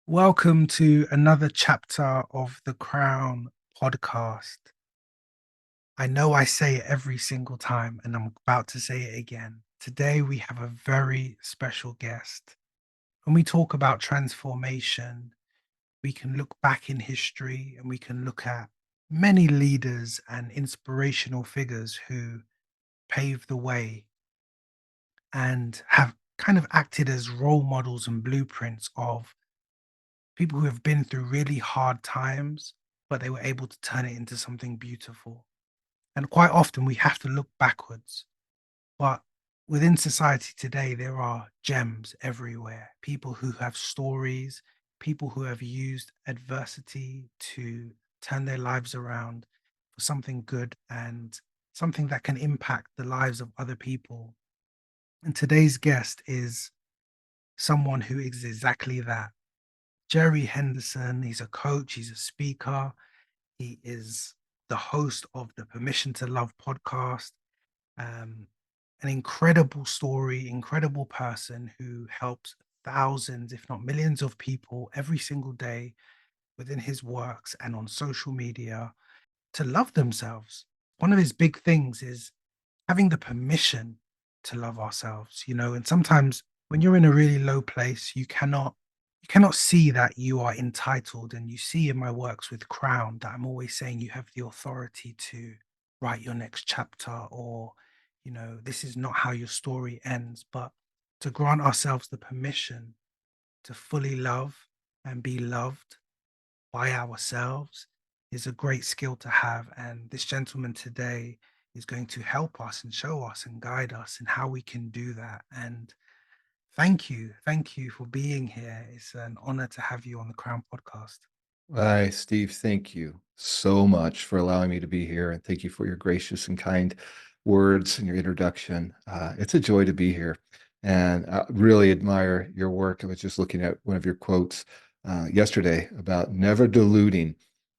Welcome to another chapter of the Crown podcast. I know I say it every single time, and I'm about to say it again. Today, we have a very special guest. When we talk about transformation, we can look back in history and we can look at many leaders and inspirational figures who paved the way and have kind of acted as role models and blueprints of people who have been through really hard times, but they were able to turn it into something beautiful. And quite often we have to look backwards. But within society today, there are gems everywhere. People who have stories, people who have used adversity to turn their lives around for something good and something that can impact the lives of other people. And today's guest is someone who is exactly that. Jerry Henderson. He's a coach, he's a speaker, he is the host of the Permission to Love podcast. Um, an incredible story, incredible person who helps thousands, if not millions, of people every single day within his works and on social media to love themselves. One of his big things is having the permission to love ourselves, and sometimes when you're in a really low place, you cannot see that you are entitled. And you see in my works with Crown that I'm always saying you have the authority to write your next chapter, or this is not how your story ends, but to grant ourselves the permission to fully love and be loved by ourselves is a great skill to have. And this gentleman today is going to help us and show us and guide us in how we can do that. And thank you. Thank you for being here. It's an honor to have you on the Crown podcast. Hi, Steve. Thank you so much for allowing me to be here. And thank you for your gracious and kind words and your introduction. It's a joy to be here. And I really admire your work. I was just looking at one of your quotes yesterday about never diluting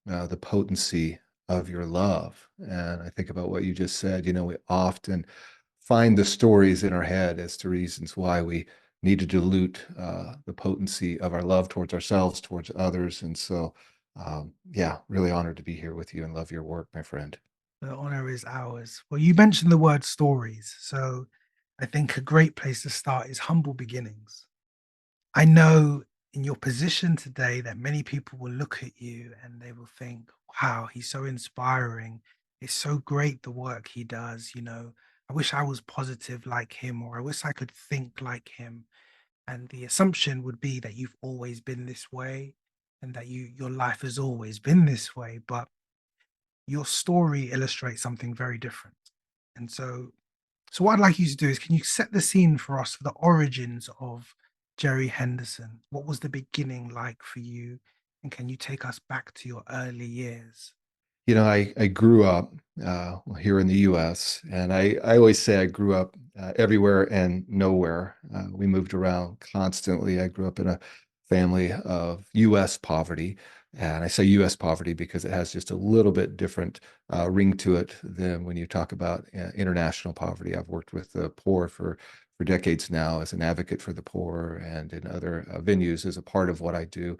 the potency of your love. And I think about what you just said. We often find the stories in our head as to reasons why we need to dilute the potency of our love towards ourselves, towards others. And so, yeah, really honored to be here with you and love your work, my friend. The honor is ours. Well, you mentioned the word stories. So I think a great place to start is humble beginnings. I know in your position today that many people will look at you and they will think, wow, he's so inspiring. It's so great the work he does. I wish I was positive like him, or I wish I could think like him. And the assumption would be that you've always been this way and that your life has always been this way. But your story illustrates something very different. And so what I'd like you to do is, can you set the scene for us for the origins of Jerry Henderson? What was the beginning like for you? And can you take us back to your early years? I grew up here in the US, and I always say I grew up everywhere and nowhere. We moved around constantly. I grew up in a family of US poverty. And I say US poverty because it has just a little bit different ring to it than when you talk about international poverty. I've worked with the poor for decades now as an advocate for the poor and in other venues as a part of what I do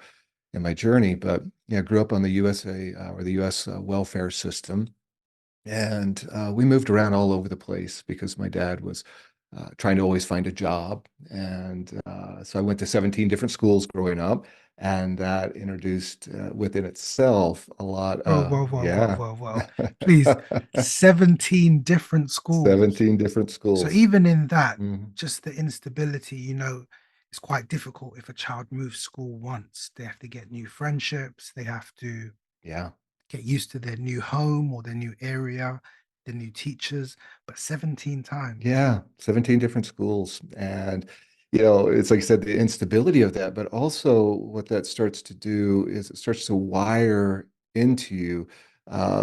in my journey. But yeah, I grew up on the USA or the US welfare system. And we moved around all over the place because my dad was trying to always find a job. And so I went to 17 different schools growing up. And that introduced within itself a lot Whoa, of, whoa, whoa, whoa, yeah, whoa, whoa. Please, 17 different schools. 17 different So schools. even in that, Mhm. just the instability, it's quite difficult if a child moves school once. They have to get new friendships, they have to Yeah. get used to their new home or their new area, the new teachers, but 17 times. Yeah, 17 different schools. And, it's like I said, the instability of that, but also what that starts to do is it starts to wire into you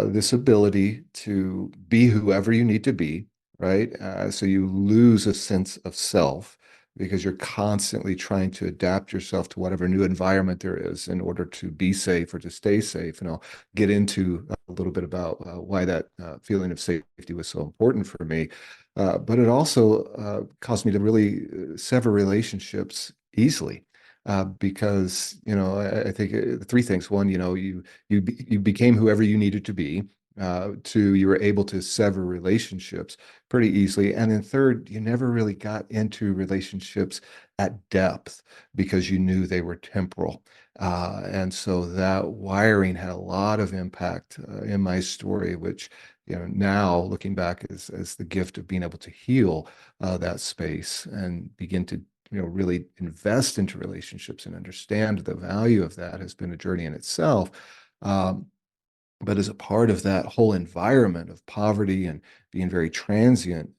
this ability to be whoever you need to be, right? So you lose a sense of self because you're constantly trying to adapt yourself to whatever new environment there is in order to be safe or to stay safe. And I'll get into a little bit about why that feeling of safety was so important for me. But it also caused me to really sever relationships easily. because I think three things. One, you became whoever you needed to be. Two, you were able to sever relationships pretty easily, and then third, you never really got into relationships at depth because you knew they were temporal. And so that wiring had a lot of impact in my story, which now looking back as the gift of being able to heal that space and begin to really invest into relationships and understand the value of that has been a journey in itself. Um, but as a part of that whole environment of poverty and being very transient,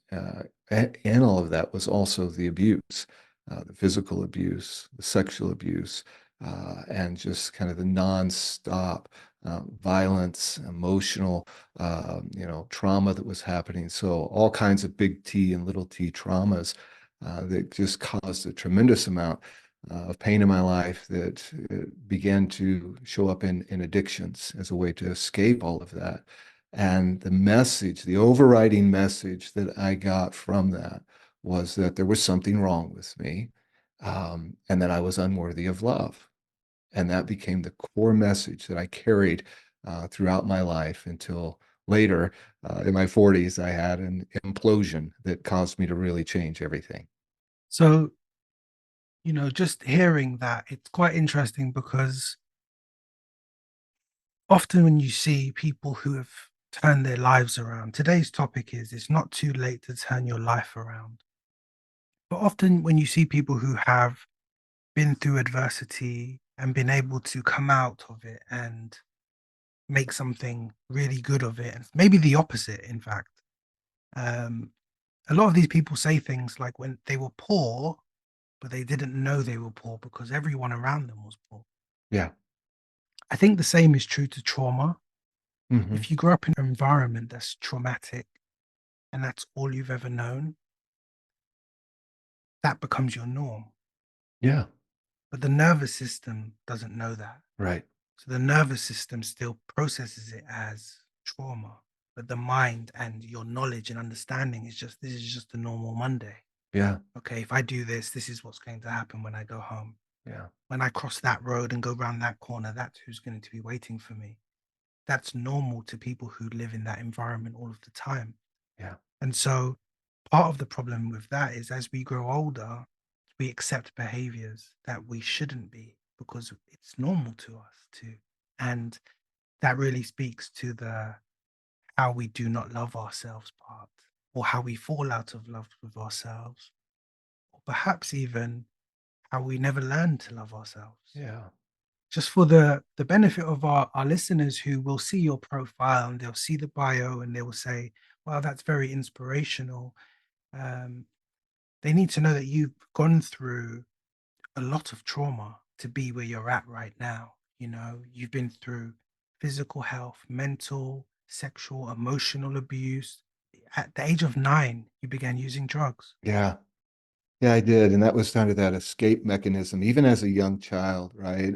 in all of that was also the abuse, the physical abuse, the sexual abuse, and just kind of the nonstop violence, emotional, trauma that was happening. So all kinds of big T and little t traumas that just caused a tremendous amount of pain in my life that began to show up in addictions as a way to escape all of that. And the message, the overriding message that I got from that was that there was something wrong with me, and that I was unworthy of love. And that became the core message that I carried throughout my life until later in my 40s, I had an implosion that caused me to really change everything. So, just hearing that, it's quite interesting because often when you see people who have turned their lives around, today's topic is it's not too late to turn your life around. But often when you see people who have been through adversity and been able to come out of it and make something really good of it, and maybe the opposite, in fact. Um, a lot of these people say things like when they were poor, but they didn't know they were poor because everyone around them was poor. Yeah. I think the same is true to trauma. Hmm. If you grow up in an environment that's traumatic and that's all you've ever known, that becomes your norm. Yeah. But the nervous system doesn't know that. Right. So the nervous system still processes it as trauma. But the mind and your knowledge and understanding is just this is just a normal Monday. Yeah. Okay, if I do this, this is what's going to happen when I go home. Yeah. When I cross that road and go around that corner, that's who's going to be waiting for me. That's normal to people who live in that environment all of the time. Yeah. And so part of the problem with that is as we grow older, we accept behaviors that we shouldn't be because it's normal to us to. And that really speaks to the how we do not love ourselves part, or how we fall out of love with ourselves, or perhaps even how we never learn to love ourselves. Yeah. Just for the benefit of our listeners who will see your profile and they'll see the bio and they will say, wow, that's very inspirational. Um, they need to know that you've gone through a lot of trauma to be where you're at right now. You've been through physical health, mental, sexual, emotional abuse. At the age of 9, you began using drugs. Yeah. Yeah, I did, and that was kind of that escape mechanism, even as a young child, right?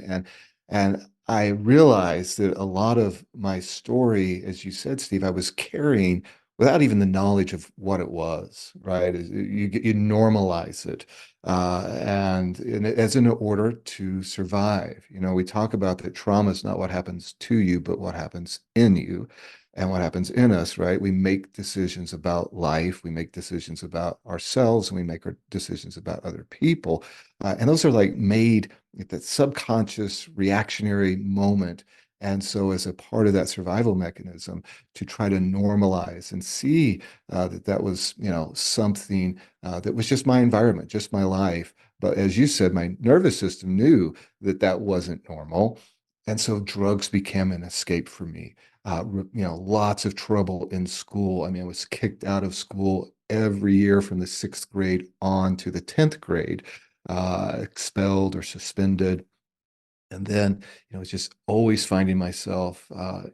And I realized that a lot of my story, as you said, Steve, I was carrying without even the knowledge of what it was, right? You normalize it, and as in order to survive. We talk about that trauma is not what happens to you, but what happens in you. And what happens in us, right? We make decisions about life, we make decisions about ourselves, and we make our decisions about other people. And those are like made at that subconscious reactionary moment. And so, as a part of that survival mechanism, to try to normalize and see that that was, something that was just my environment, just my life. But as you said, my nervous system knew that that wasn't normal. And so drugs became an escape for me. Lots of trouble in school. I mean, I was kicked out of school every year from the sixth grade on to the 10th grade, expelled or suspended. And then, it's just always finding myself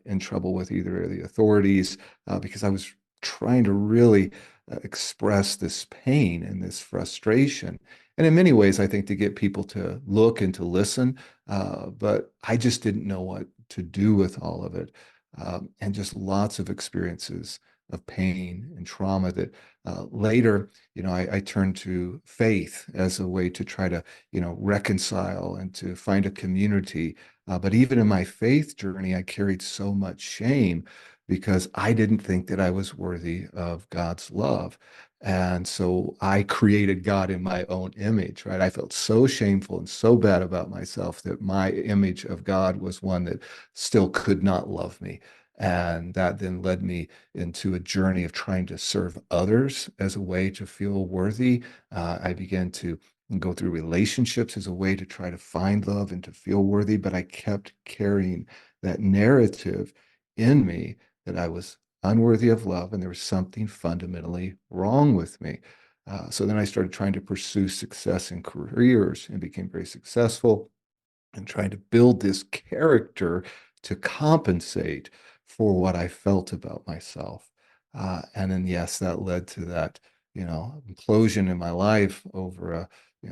in trouble with either the authorities because I was trying to really express this pain and this frustration. And in many ways, I think to get people to look and to listen, but I just didn't know what to do with all of it. And just lots of experiences of pain and trauma that later, I turned to faith as a way to try to, reconcile and to find a community. But even in my faith journey, I carried so much shame because I didn't think that I was worthy of God's love. And so I created God in my own image, right? I felt so shameful and so bad about myself that my image of God was one that still could not love me. And that then led me into a journey of trying to serve others as a way to feel worthy. I began to go through relationships as a way to try to find love and to feel worthy, but I kept carrying that narrative in me that I was unworthy of love and there was something fundamentally wrong with me. So then I started trying to pursue success in careers and became very successful and trying to build this character to compensate for what I felt about myself. And then, yes, that led to that, implosion in my life over a,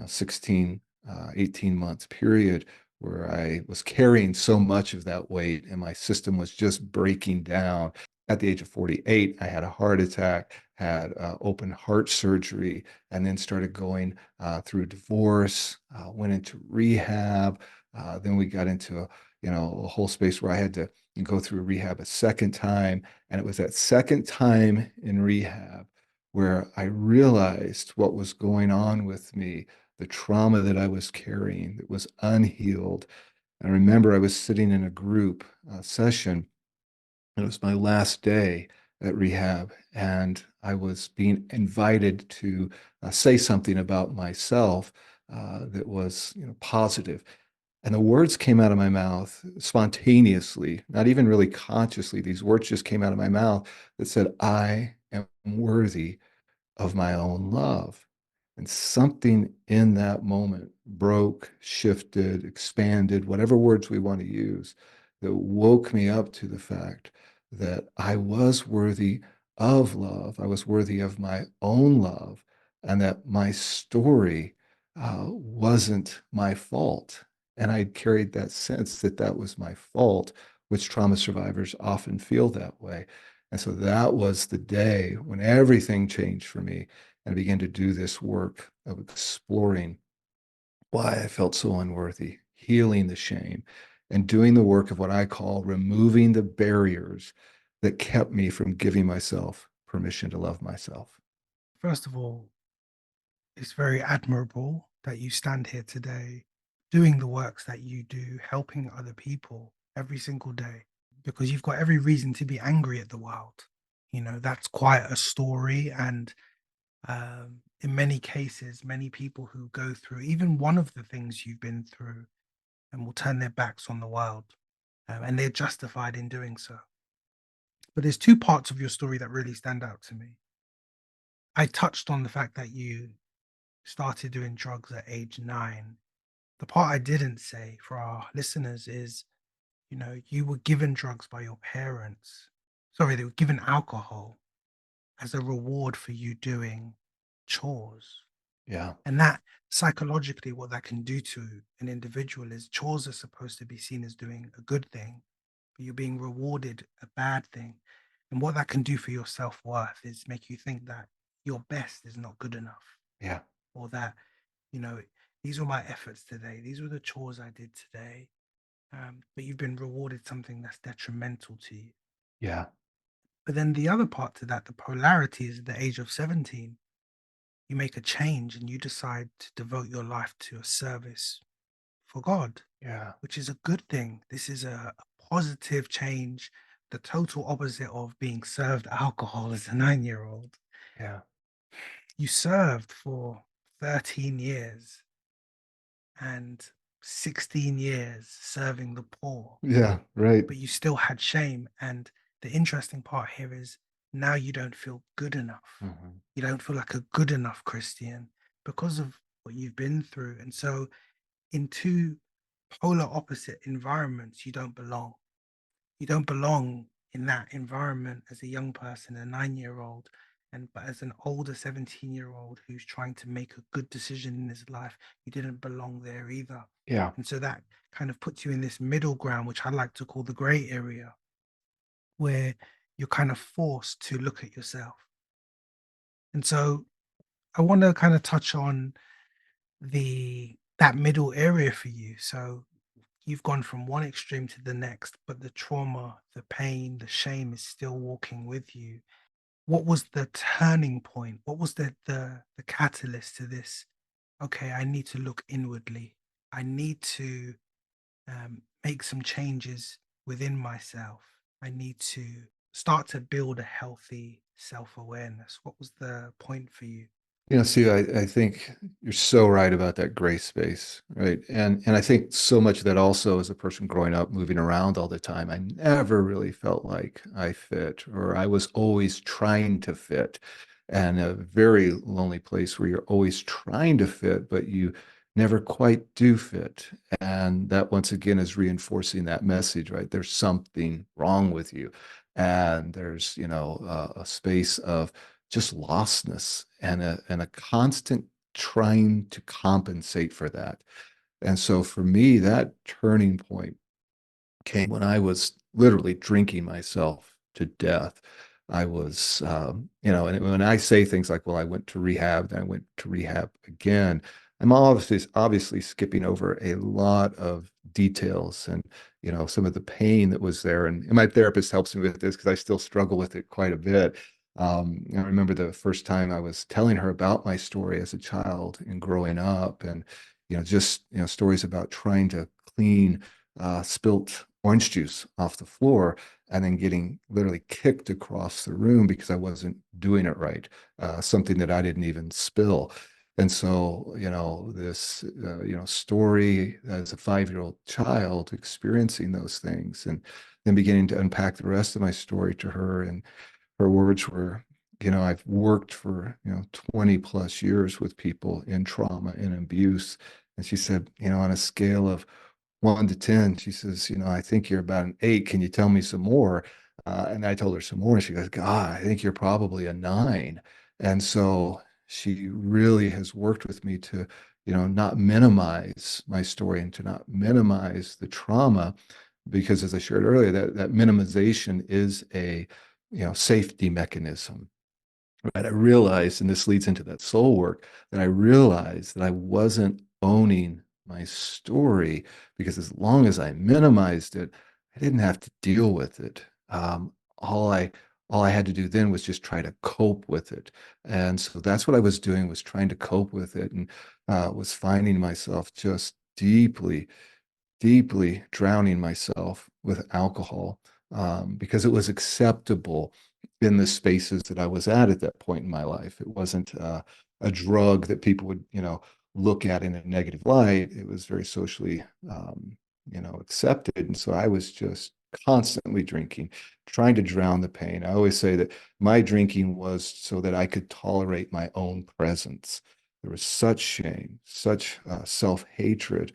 16, 18 months period where I was carrying so much of that weight and my system was just breaking down. At the age of 48, I had a heart attack, had open heart surgery, and then started going through divorce, went into rehab, then we got into a whole space where I had to go through rehab a second time, and it was that second time in rehab where I realized what was going on with me, the trauma that I was carrying that was unhealed. And I remember I was sitting in a group session. It was my last day at rehab, and I was being invited to say something about myself that was, positive. And the words came out of my mouth spontaneously, not even really consciously. These words just came out of my mouth that said, I am worthy of my own love. And something in that moment broke, shifted, expanded, whatever words we want to use, that woke me up to the fact that I was worthy of love. I was worthy of my own love, and that my story wasn't my fault. And I carried that sense that that was my fault, which trauma survivors often feel that way. And so that was the day when everything changed for me. And I began to do this work of exploring why I felt so unworthy, healing the shame, and doing the work of what I call removing the barriers that kept me from giving myself permission to love myself. First of all, it's very admirable that you stand here today doing the works that you do, helping other people every single day, because you've got every reason to be angry at the world. That's quite a story. And in many cases, many people who go through even one of the things you've been through and will turn their backs on the world, and they're justified in doing so. But there's two parts of your story that really stand out to me. I touched on the fact that you started doing drugs at age 9. The part I didn't say for our listeners is, you were given drugs by your parents. Sorry, they were given alcohol as a reward for you doing chores. Yeah, And that psychologically, what that can do to an individual is chores are supposed to be seen as doing a good thing, but you're being rewarded a bad thing. And what that can do for your self worth is make you think that your best is not good enough, yeah, or that, you know, these were my efforts today, these were the chores I did today. But you've been rewarded something that's detrimental to you. yeah, But then the other part to that, the polarity is at the age of 17, you make a change and you decide to devote your life to a service for God, yeah, which is a good thing. This is a positive change, the total opposite of being served alcohol as a 9-year old. yeah, You served for 13 years and 16 years serving the poor, yeah, right. but you still had shame. And the interesting part here is now you don't feel good enough. Mhm. You don't feel like a good enough Christian because of what you've been through. And so, in two polar opposite environments, you don't belong. You don't belong in that environment as a young person, a 9-year old, and but as an older 17-year old who's trying to make a good decision in his life, you didn't belong there either. Yeah, And so that kind of puts you in this middle ground, which I like to call the gray area, where you're kind of forced to look at yourself. And so I want to kind of touch on the that middle area for you. So you've gone from one extreme to the next, but the trauma, the pain, the shame is still walking with you. What was the turning point? What was the catalyst to this? Okay, I need to look inwardly. I need to make some changes within myself. I need to start to build a healthy self awareness. What was the point for you? See, I think you're so right about that gray space, right? And I think so much of that also as a person growing up, moving around all the time, I never really felt like I fit, or I was always trying to fit. And a very lonely place where you're always trying to fit, but you never quite do fit. And that once again is reinforcing that message, right? There's something wrong with you. And there's, a space of just lostness and a constant trying to compensate for that. And so for me, that turning point came when I was literally drinking myself to death. I was, and when I say things like, well, I went to rehab, then I went to rehab again, I'm obviously skipping over a lot of details and, some of the pain that was there. And my therapist helps me with this because I still struggle with it quite a bit. I remember the first time I was telling her about my story as a child and growing up and, just, stories about trying to clean spilt orange juice off the floor and then getting literally kicked across the room because I wasn't doing it right, something that I didn't even spill. And so, this, story as a 5-year-old child experiencing those things and then beginning to unpack the rest of my story to her. And her words were, I've worked for, 20 plus years with people in trauma and abuse. And she said, on a scale of 1 to 10, she says, I think you're about an 8. Can you tell me some more? And I told her some more. And she goes, God, I think you're probably a 9. And so she really has worked with me to, not minimize my story and to not minimize the trauma, because as I shared earlier, that minimization is a, safety mechanism. Right. I realized, and this leads into that soul work, that I realized that I wasn't owning my story because as long as I minimized it, I didn't have to deal with it. All I had to do then was just try to cope with it. And so that's what I was doing, was trying to cope with it, and was finding myself just deeply drowning myself with alcohol, because it was acceptable in the spaces that I was at that point in my life. It wasn't a drug that people would, look at in a negative light. It was very socially, accepted. And so I was just constantly drinking, trying to drown the pain. I always say that my drinking was so that I could tolerate my own presence. There was such shame, such self-hatred,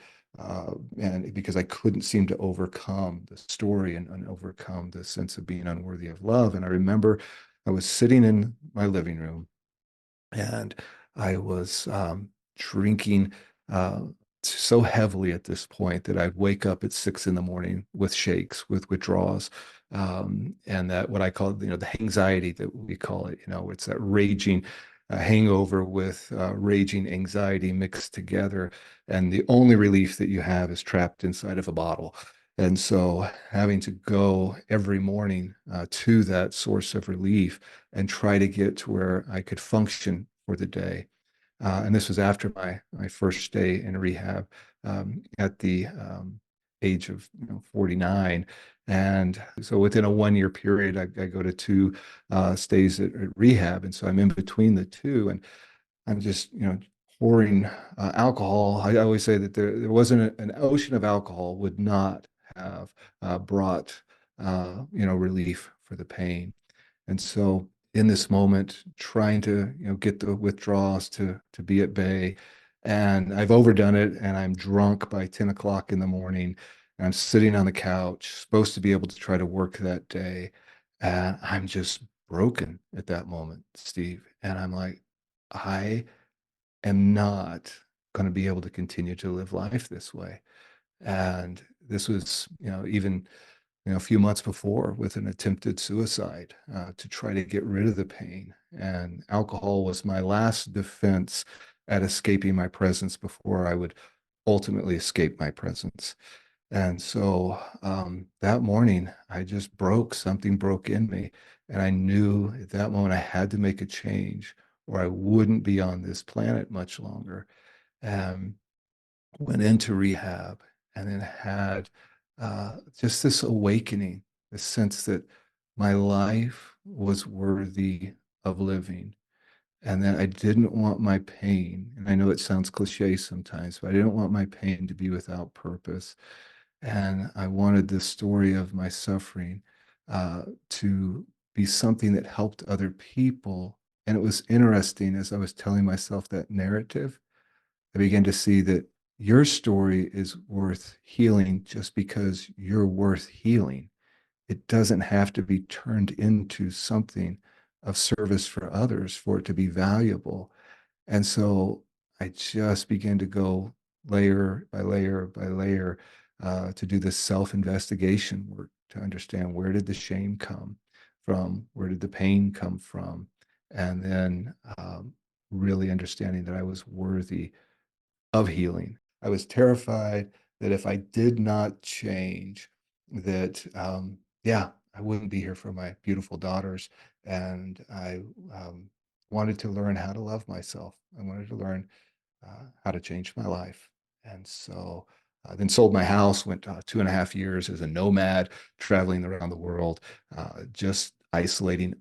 and because I couldn't seem to overcome the story and overcome the sense of being unworthy of love. And I remember I was sitting in my living room and I was drinking so heavily at this point that I'd wake up at 6 in the morning with shakes, with withdrawals, and that what I call, the anxiety that we call it, it's that raging hangover with raging anxiety mixed together, and the only relief that you have is trapped inside of a bottle. And so having to go every morning to that source of relief and try to get to where I could function for the day. And this was after my first day in rehab, at the age of 49. And so within a 1 year period, I go to two stays at rehab. And so I'm in between the two. And I'm just, pouring alcohol. I always say that there wasn't an ocean of alcohol would not have brought, relief for the pain. And so in this moment, trying to, get the withdrawals to be at bay. And I've overdone it and I'm drunk by 10 o'clock in the morning. And I'm sitting on the couch, supposed to be able to try to work that day. And I'm just broken at that moment, Steve. And I'm like, I am not going to be able to continue to live life this way. And this was, even a few months before with an attempted suicide to try to get rid of the pain. And alcohol was my last defense at escaping my presence before I would ultimately escape my presence. And so that morning, I just broke, something broke in me. And I knew at that moment I had to make a change or I wouldn't be on this planet much longer. And went into rehab and then had just this awakening, the sense that my life was worthy of living. And that I didn't want my pain. And I know it sounds cliche sometimes, but I didn't want my pain to be without purpose. And I wanted this story of my suffering to be something that helped other people. And it was interesting as I was telling myself that narrative, I began to see that your story is worth healing just because you're worth healing. It doesn't have to be turned into something of service for others for it to be valuable. And so I just began to go layer by layer by layer to do this self-investigation work to understand where did the shame come from, where did the pain come from, and then really understanding that I was worthy of healing. I was terrified that if I did not change, that yeah, I wouldn't be here for my beautiful daughters. And I wanted to learn how to love myself. I wanted to learn how to change my life. And so then sold my house, went 2.5 years as a nomad, traveling around the world, just isolating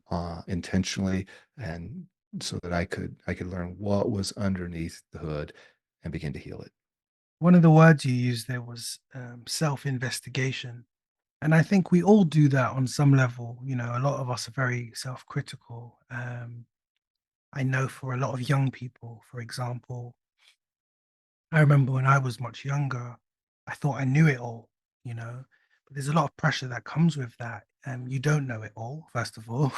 intentionally, and so that I could learn what was underneath the hood and begin to heal it. One of the words you used there was self-investigation. And I think we all do that on some level. You know, a lot of us are very self-critical. I know for a lot of young people, for example, I remember when I was much younger, I thought I knew it all, you know, but there's a lot of pressure that comes with that. You don't know it all, first of all.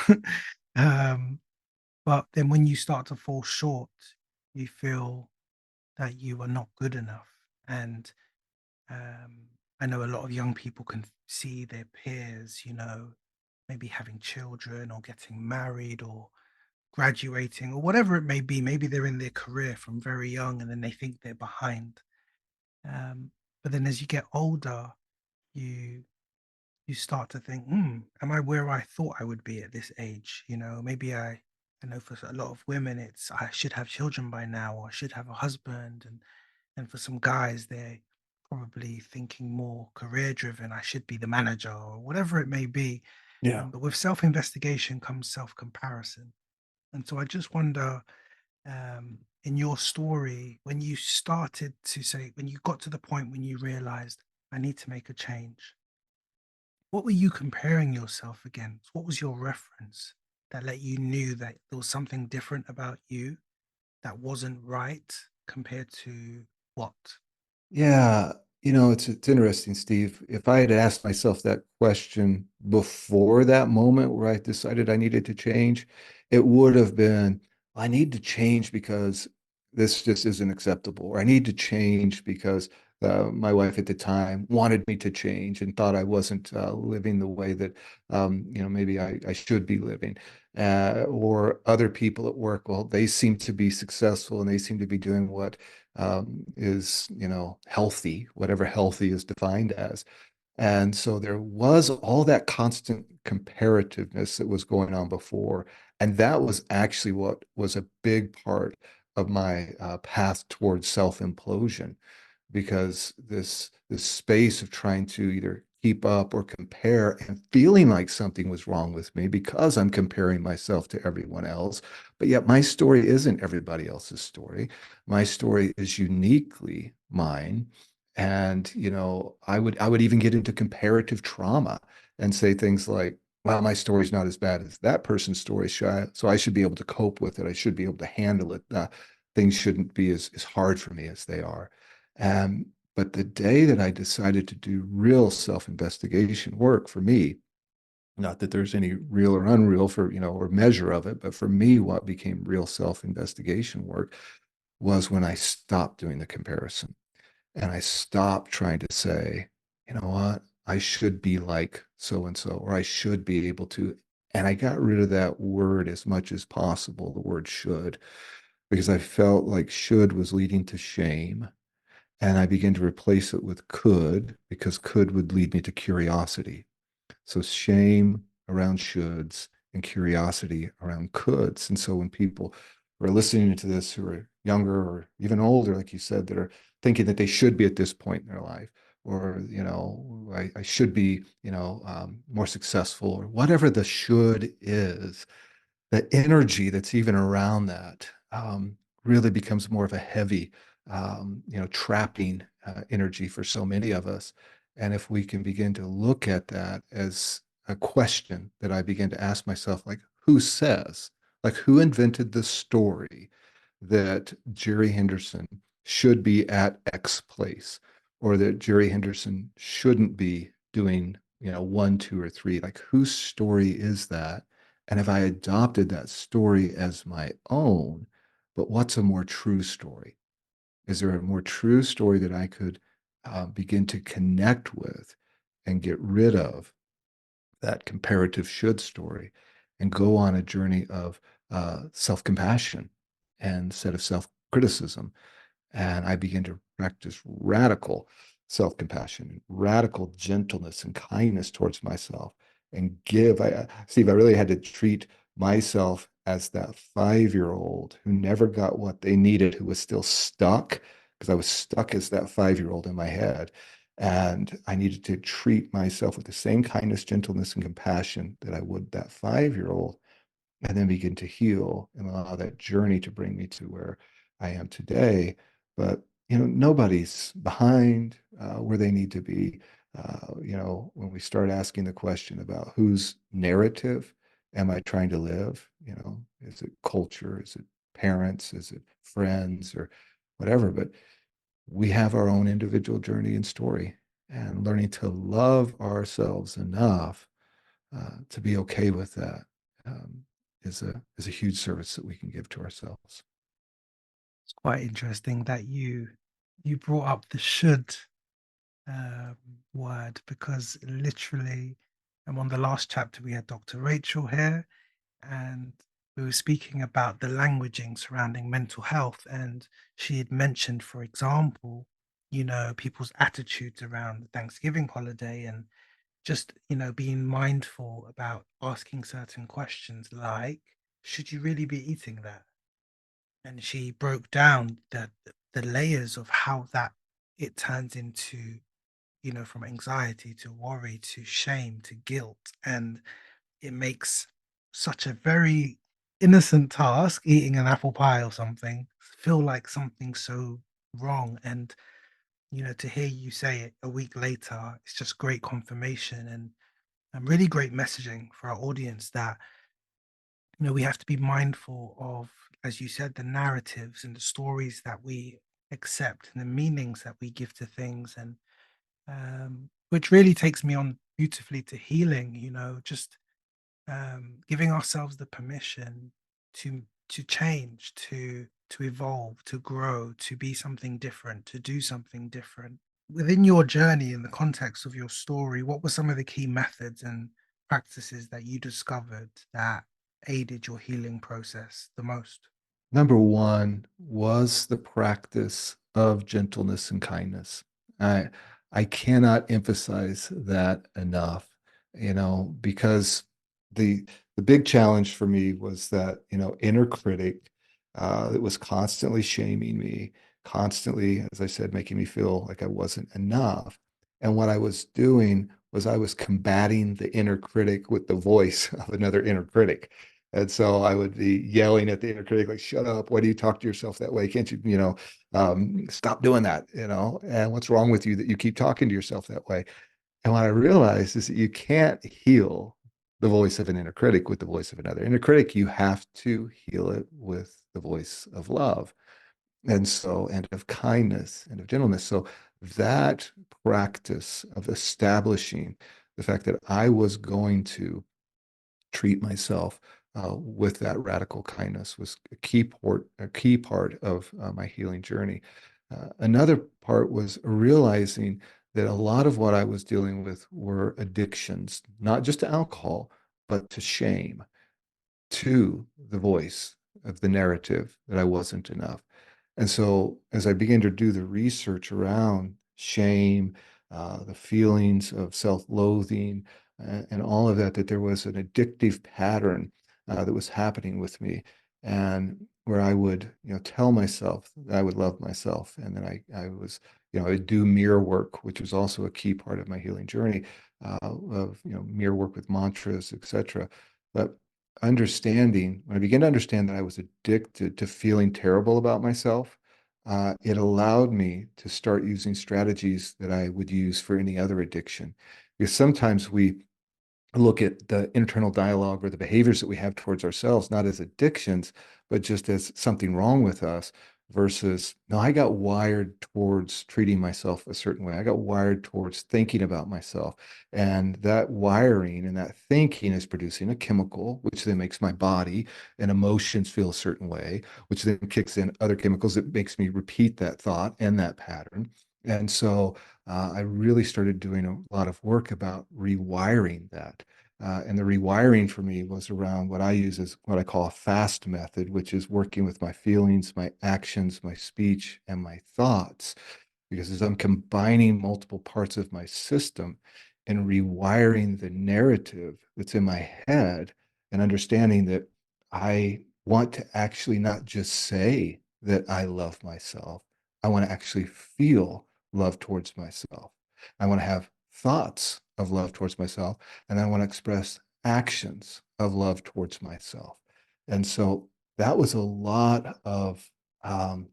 um, but then when you start to fall short, you feel that you are not good enough. And I know a lot of young people can see their peers, you know, maybe having children or getting married or graduating or whatever it may be. Maybe they're in their career from very young and then they think they're behind. Um, but then as you get older, you you start to think, am I where I thought I would be at this age? You know, maybe I know for a lot of women, it's I should have children by now, or I should have a husband, and for some guys, they're probably thinking more career driven. I should be the manager, or whatever it may be. Yeah. But with self investigation comes self comparison, and so I just wonder, in your story, when you started to say, when you got to the point when you realized I need to make a change, what were you comparing yourself against? What was your reference that let you knew that there was something different about you that wasn't right compared to what? Yeah, it's interesting, Steve. If I had asked myself that question before that moment where I decided I needed to change, it would have been, I need to change because this just isn't acceptable, or I need to change because my wife at the time wanted me to change and thought I wasn't living the way that maybe I should be living. Or other people at work, well, they seem to be successful and they seem to be doing what is, healthy, whatever healthy is defined as. And so there was all that constant comparativeness that was going on before. And that was actually what was a big part of my path towards self-implosion, because this space of trying to either keep up or compare and feeling like something was wrong with me because I'm comparing myself to everyone else. But yet my story isn't everybody else's story. My story is uniquely mine. And I would even get into comparative trauma and say things like, well, my story's not as bad as that person's story, so I should be able to cope with it. I should be able to handle it. Things shouldn't be as hard for me as they are. Um, but the day that I decided to do real self-investigation work for me, not that there's any real or unreal for, or measure of it, but for me, what became real self-investigation work was when I stopped doing the comparison and I stopped trying to say, you know what, I should be like so and so, or I should be able to. And I got rid of that word as much as possible, the word should, because I felt like should was leading to shame. And I began to replace it with could, because could would lead me to curiosity. So shame around shoulds and curiosity around coulds. And so when people are listening to this who are younger or even older, like you said, that are thinking that they should be at this point in their life, or, I should be, more successful, or whatever the should is, the energy that's even around that really becomes more of a heavy, trapping energy for so many of us. And if we can begin to look at that as a question that I begin to ask myself, like, who says, like, who invented the story that Jerry Henderson should be at X place, or that Jerry Henderson shouldn't be doing, one, two, or three? Like, whose story is that? And have I adopted that story as my own? But what's a more true story? Is there a more true story that I could begin to connect with and get rid of that comparative should story and go on a journey of self compassion instead of self criticism? And I began to practice radical self compassion, radical gentleness and kindness towards myself, and give. Steve, I really had to treat myself as that 5-year-old who never got what they needed, who was still stuck, because I was stuck as that 5-year-old in my head. And I needed to treat myself with the same kindness, gentleness, and compassion that I would that 5-year-old, and then begin to heal and allow that journey to bring me to where I am today. But nobody's behind where they need to be. When we start asking the question about whose narrative am I trying to live? Is it culture? Is it parents? Is it friends or whatever? But we have our own individual journey and story, and learning to love ourselves enough to be okay with that um, is a huge service that we can give to ourselves. It's quite interesting that you brought up the should um, word, because literally, on the last chapter we had Dr. Rachel here, and we were speaking about the languaging surrounding mental health, and she had mentioned, for example, people's attitudes around the Thanksgiving holiday, and just being mindful about asking certain questions like, should you really be eating that? And she broke down the layers of how that it turns into, from anxiety to worry to shame to guilt, and it makes such a very innocent task, eating an apple pie or something, feel like something so wrong. And to hear you say it a week later, it's just great confirmation, and really great messaging for our audience that we have to be mindful of, as you said, the narratives and the stories that we accept and the meanings that we give to things, and which really takes me on beautifully to healing. Just giving ourselves the permission to change, to evolve, to grow, to be something different, to do something different. Within your journey, in the context of your story, what were some of the key methods and practices that you discovered that aided your healing process the most? Number one was the practice of gentleness and kindness. I I cannot emphasize that enough, because the the big challenge for me was that, inner critic that was constantly shaming me, constantly, as I said, making me feel like I wasn't enough. And what I was doing was I was combating the inner critic with the voice of another inner critic. And so I would be yelling at the inner critic, like, shut up. Why do you talk to yourself that way? Can't you, stop doing that, And what's wrong with you that you keep talking to yourself that way? And what I realized is that you can't heal the voice of an inner critic with the voice of another inner critic. You have to heal it with the voice of love. And of kindness and of gentleness. So that practice of establishing the fact that I was going to treat myself with that radical kindness was a key part of my healing journey. Another part was realizing that a lot of what I was dealing with were addictions, not just to alcohol, but to shame, to the voice of the narrative that I wasn't enough. And so, as I began to do the research around shame, the feelings of self-loathing, and all of that, that there was an addictive pattern that was happening with me, and where I would, tell myself that I would love myself, and then I was, I would do mirror work, which was also a key part of my healing journey, of, mirror work with mantras, etc. But when I began to understand that I was addicted to feeling terrible about myself, it allowed me to start using strategies that I would use for any other addiction. Because sometimes we look at the internal dialogue or the behaviors that we have towards ourselves, not as addictions, but just as something wrong with us versus, no, I got wired towards treating myself a certain way. I got wired towards thinking about myself. And that wiring and that thinking is producing a chemical, which then makes my body and emotions feel a certain way, which then kicks in other chemicals that makes me repeat that thought and that pattern. And so I really started doing a lot of work about rewiring that. And the rewiring for me was around what I use as what I call a fast method, which is working with my feelings, my actions, my speech, and my thoughts. Because as I'm combining multiple parts of my system and rewiring the narrative that's in my head and understanding that I want to actually not just say that I love myself, I want to actually feel love towards myself. I want to have thoughts of love towards myself, and I want to express actions of love towards myself. And so that was a lot of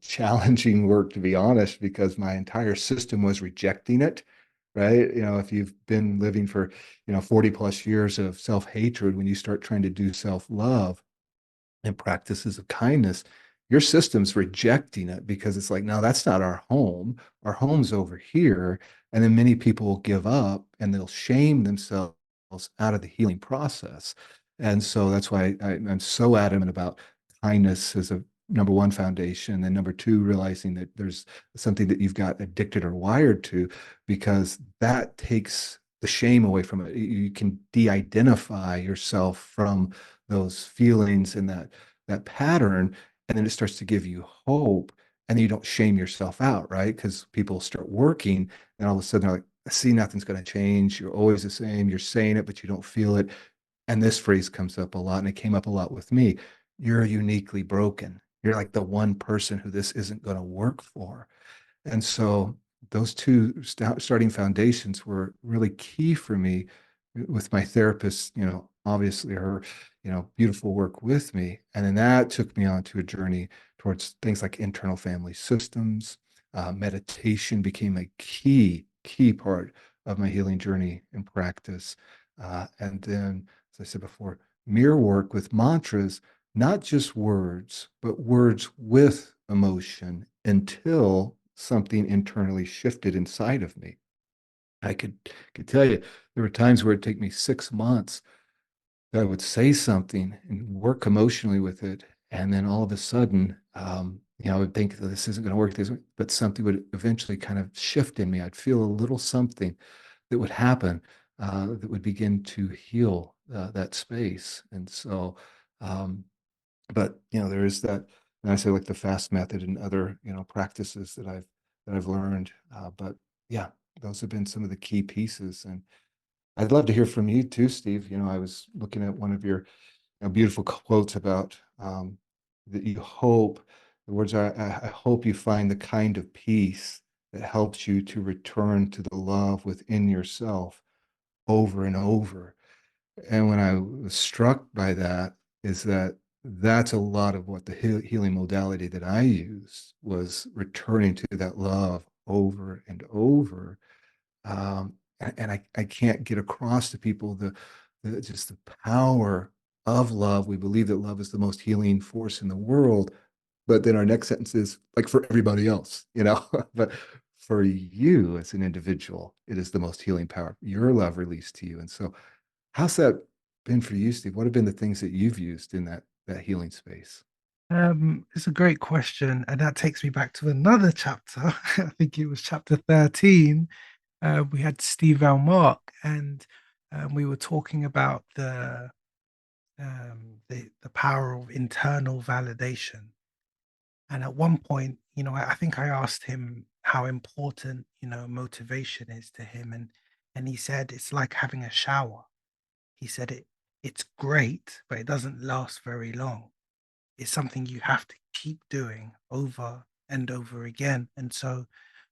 challenging work, to be honest, because my entire system was rejecting it. Right. If you've been living for, 40 plus years of self-hatred, when you start trying to do self-love, and practices of kindness, your system's rejecting it because it's like, no, that's not our home. Our home's over here. And then many people will give up and they'll shame themselves out of the healing process. And so that's why I'm so adamant about kindness as a number one foundation. And number two, realizing that there's something that you've got addicted or wired to, because that takes the shame away from it. You can de-identify yourself from those feelings and that pattern, and then it starts to give you hope, and then you don't shame yourself out, right? Because people start working, and all of a sudden they're like, see, nothing's going to change, you're always the same, you're saying it but you don't feel it. And this phrase comes up a lot, and it came up a lot with me: you're uniquely broken, you're like the one person who this isn't going to work for. And so those two starting foundations were really key for me with my therapist, obviously her, beautiful work with me. And then that took me on to a journey towards things like internal family systems. Meditation became a key part of my healing journey and practice. And then, as I said before, mirror work with mantras, not just words, but words with emotion, until something internally shifted inside of me. I could tell you there were times where it'd take me 6 months that I would say something and work emotionally with it, and then all of a sudden, I would think that this isn't going to work, but something would eventually kind of shift in me. I'd feel a little something that would happen, that would begin to heal that space. And so, um, but there is that, and I say like the fast method and other practices that I've learned. But yeah, those have been some of the key pieces, and I'd love to hear from you too, Steve. I was looking at one of your beautiful quotes about that you hope, the words are, I hope you find the kind of peace that helps you to return to the love within yourself over and over. And when I was struck by that, is that that's a lot of what the healing modality that I used was returning to that love over and over. And I can't get across to people the just the power of love. We believe that love is the most healing force in the world, but then our next sentence is like for everybody else. But for you as an individual, it is the most healing power. Your love released to you. And so how's that been for you, Steve? What have been the things that you've used in that healing space? It's a great question, and that takes me back to another chapter. I think it was chapter 13, we had Steve Mark, and we were talking about the power of internal validation. And at one point, I think I asked him how important, motivation is to him, and he said it's like having a shower. He said it's great, but it doesn't last very long. It's something you have to keep doing over and over again. And so,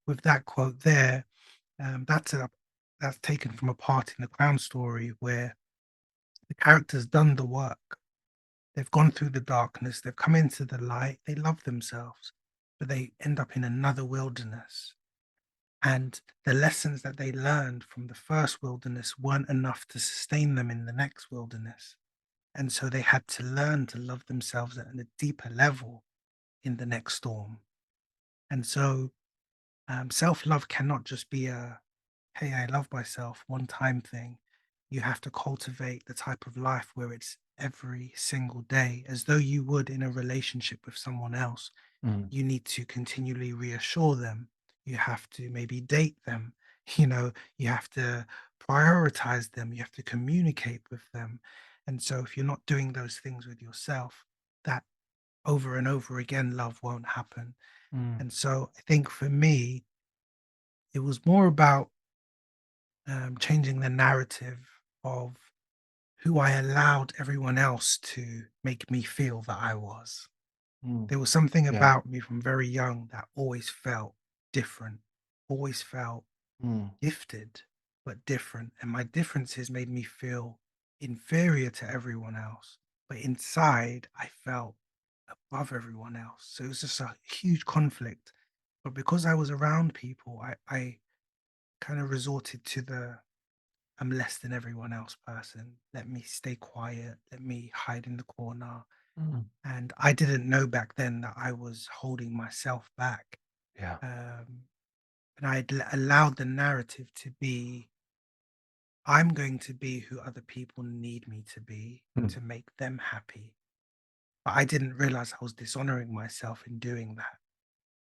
with that quote there, that's taken from a part in the Crown story where the character's done the work. They've gone through the darkness, they've come into the light, they love themselves, but they end up in another wilderness. And the lessons that they learned from the first wilderness weren't enough to sustain them in the next wilderness. And so they had to learn to love themselves at a deeper level in the next storm. And so self love cannot just be a, hey, I love myself, one time thing. You have to cultivate the type of life where it's every single day, as though you would in a relationship with someone else. Mm, You need to continually reassure them. You have to maybe date them. You know, you have to prioritize them. You have to communicate with them. And so, if you're not doing those things with yourself, that over and over again, love won't happen. mm, And so, I think for me, it was more about changing the narrative of who I allowed everyone else to make me feel that I was. mm. There was something Yeah. about me from very young that always felt different, always felt Mm, gifted, but different. And my differences made me feel inferior to everyone else. But inside, I felt above everyone else. So it was just a huge conflict. But because I was around people, I kind of resorted to the I'm less than everyone else person. Let me stay quiet. Let me hide in the corner. mm. And I didn't know back then that I was holding myself back. Yeah. Um, and allowed the narrative to be I'm going to be who other people need me to be Mm, to make them happy. But I didn't realize I was dishonoring myself in doing that.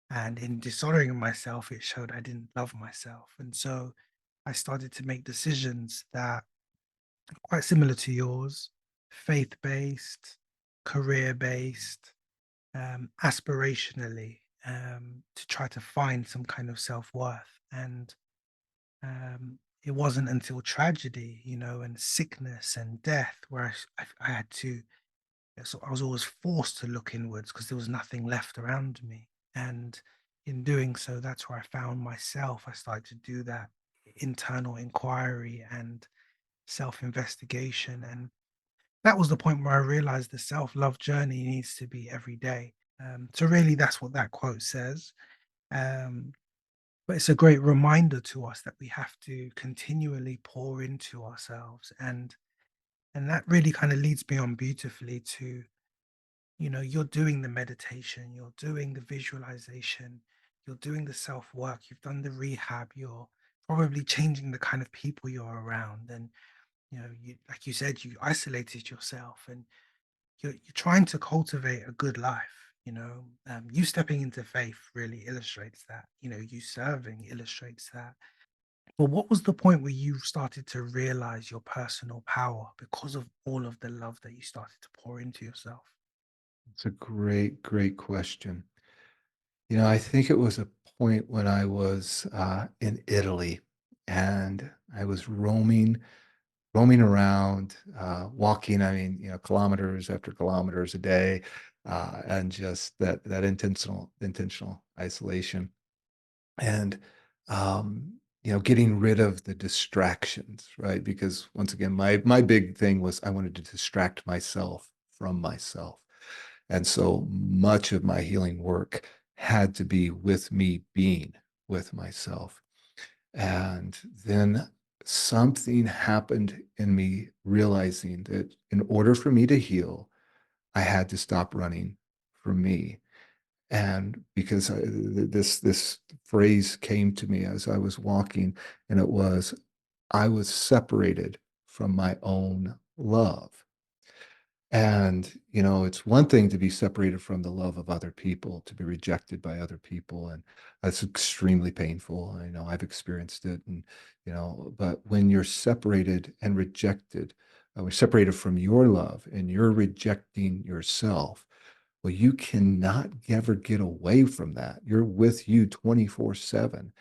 And in dishonoring myself, it showed I didn't love myself. And so I started to make decisions that are quite similar to yours, faith based, career based, aspirationally, to try to find some kind of self worth. And it wasn't until tragedy, and sickness and death where I had to, so I was always forced to look inwards because there was nothing left around me. And in doing so, that's where I found myself. I started to do that internal inquiry and self investigation. And that was the point where I realized the self love journey needs to be every day. So, really, that's what that quote says. Um, but it's a great reminder to us that we have to continually pour into ourselves. And that really kind of leads me on beautifully to, you're doing the meditation, you're doing the visualization, you're doing the self work, you've done the rehab, you're probably changing the kind of people you're around. And, like you said, you isolated yourself and you're trying to cultivate a good life. You stepping into faith really illustrates that. You serving illustrates that. But what was the point where you started to realize your personal power because of all of the love that you started to pour into yourself? It's a great, great question. I think it was a point when I was in Italy and I was roaming around, walking, I mean, kilometers after kilometers a day, and just that intentional isolation. And, getting rid of the distractions, right? Because once again, my big thing was I wanted to distract myself from myself. And so much of my healing work had to be with me being with myself. And then something happened in me realizing that in order for me to heal, I had to stop running from me. And because this phrase came to me as I was walking, and it was, I was separated from my own love. And, it's one thing to be separated from the love of other people, to be rejected by other people. And that's extremely painful. I know I've experienced it. And, but when you're separated and rejected, we're separated from your love and you're rejecting yourself. Well, you cannot ever get away from that. You're with you 24/7.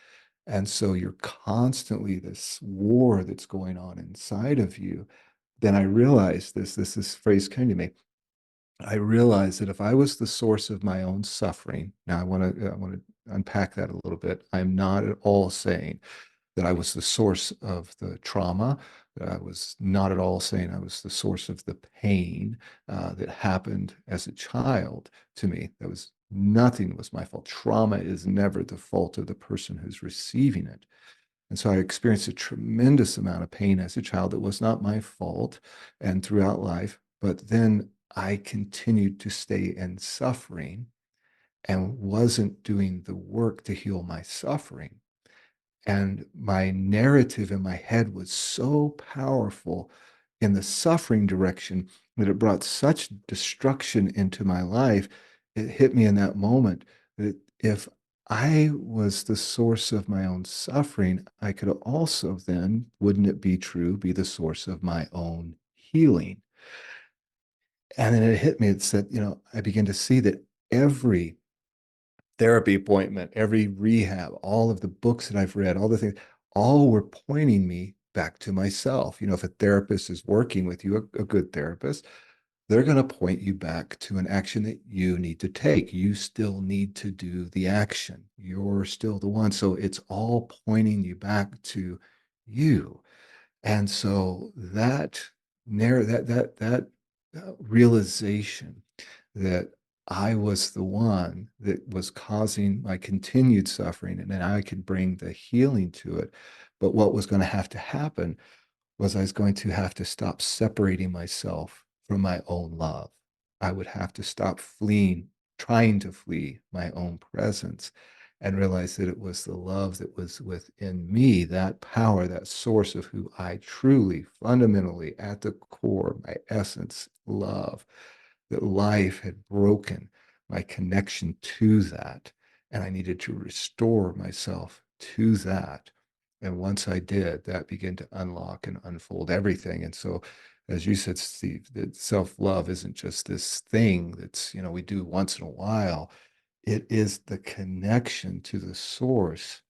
And so you're constantly this war that's going on inside of you. Then I realized this phrase came to me. I realized that if I was the source of my own suffering, now I want to unpack that a little bit. I'm not at all saying that I was the source of the trauma, that I was not at all saying I was the source of the pain that happened as a child to me. That was nothing was my fault. Trauma is never the fault of the person who's receiving it. And so I experienced a tremendous amount of pain as a child that was not my fault and throughout life. But then I continued to stay in suffering and wasn't doing the work to heal my suffering. And my narrative in my head was so powerful in the suffering direction that it brought such destruction into my life. It hit me in that moment that if I was the source of my own suffering, I could also then, wouldn't it be true, be the source of my own healing. And then it hit me, it said, I began to see that every therapy appointment, every rehab, all of the books that I've read, all the things, all were pointing me back to myself. If a therapist is working with you, a good therapist, they're going to point you back to an action that you need to take. You still need to do the action. You're still the one. So it's all pointing you back to you. And so that realization that I was the one that was causing my continued suffering, and then I could bring the healing to it. But what was going to have to happen was I was going to have to stop separating myself from my own love. I would have to stop fleeing, trying to flee my own presence, and realize that it was the love that was within me, that power, that source of who I truly, fundamentally, at the core, my essence, love, that life had broken my connection to that. And I needed to restore myself to that. And once I did, that began to unlock and unfold everything. And so, as you said, Steve, that self-love isn't just this thing that's, we do once in a while. It is the connection to the source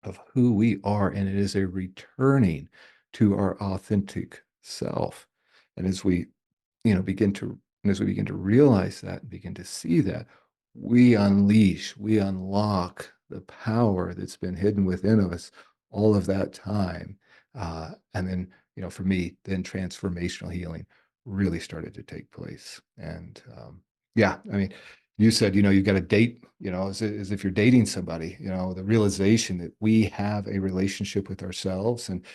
of who we are, and it is a returning to our authentic self. And as we begin to and as we begin to realize that and begin to see that, we unlock the power that's been hidden within us all of that time. And then, for me, then transformational healing really started to take place. And yeah, I mean, you said, you've got to date, as if you're dating somebody, the realization that we have a relationship with ourselves. And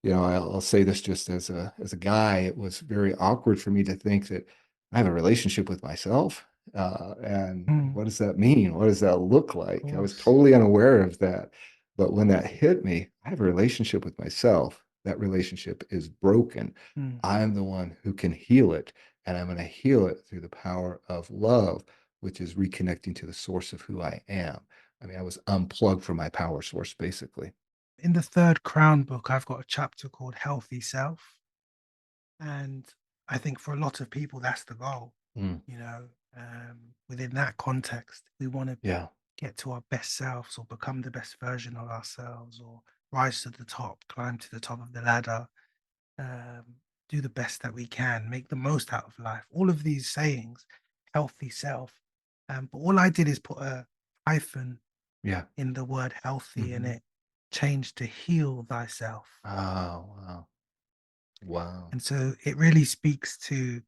I'll say this just as a guy, it was very awkward for me to think that I have a relationship with myself. And Mm, what does that mean? What does that look of like? I was course. totally unaware of that. But when that hit me, I have a relationship with myself. That relationship is broken. Mm. I'm the one who can heal it. And I'm going to heal it through the power of love, which is reconnecting to the source of who I am. I mean, I was unplugged from my power source, basically. In the third crown book, I've got a chapter called Healthy Self. And I think for a lot of people, that's the goal. Mm, You know, within that context, we want to yeah. get to our best selves or become the best version of ourselves or rise to the top, climb to the top of the ladder, um, do the best that we can, make the most out of life. All of these sayings, healthy self. But all I did is put a hyphen Yeah. in the word healthy and Mhm. it changed to heal thyself. Oh, wow. Wow. And so it really speaks to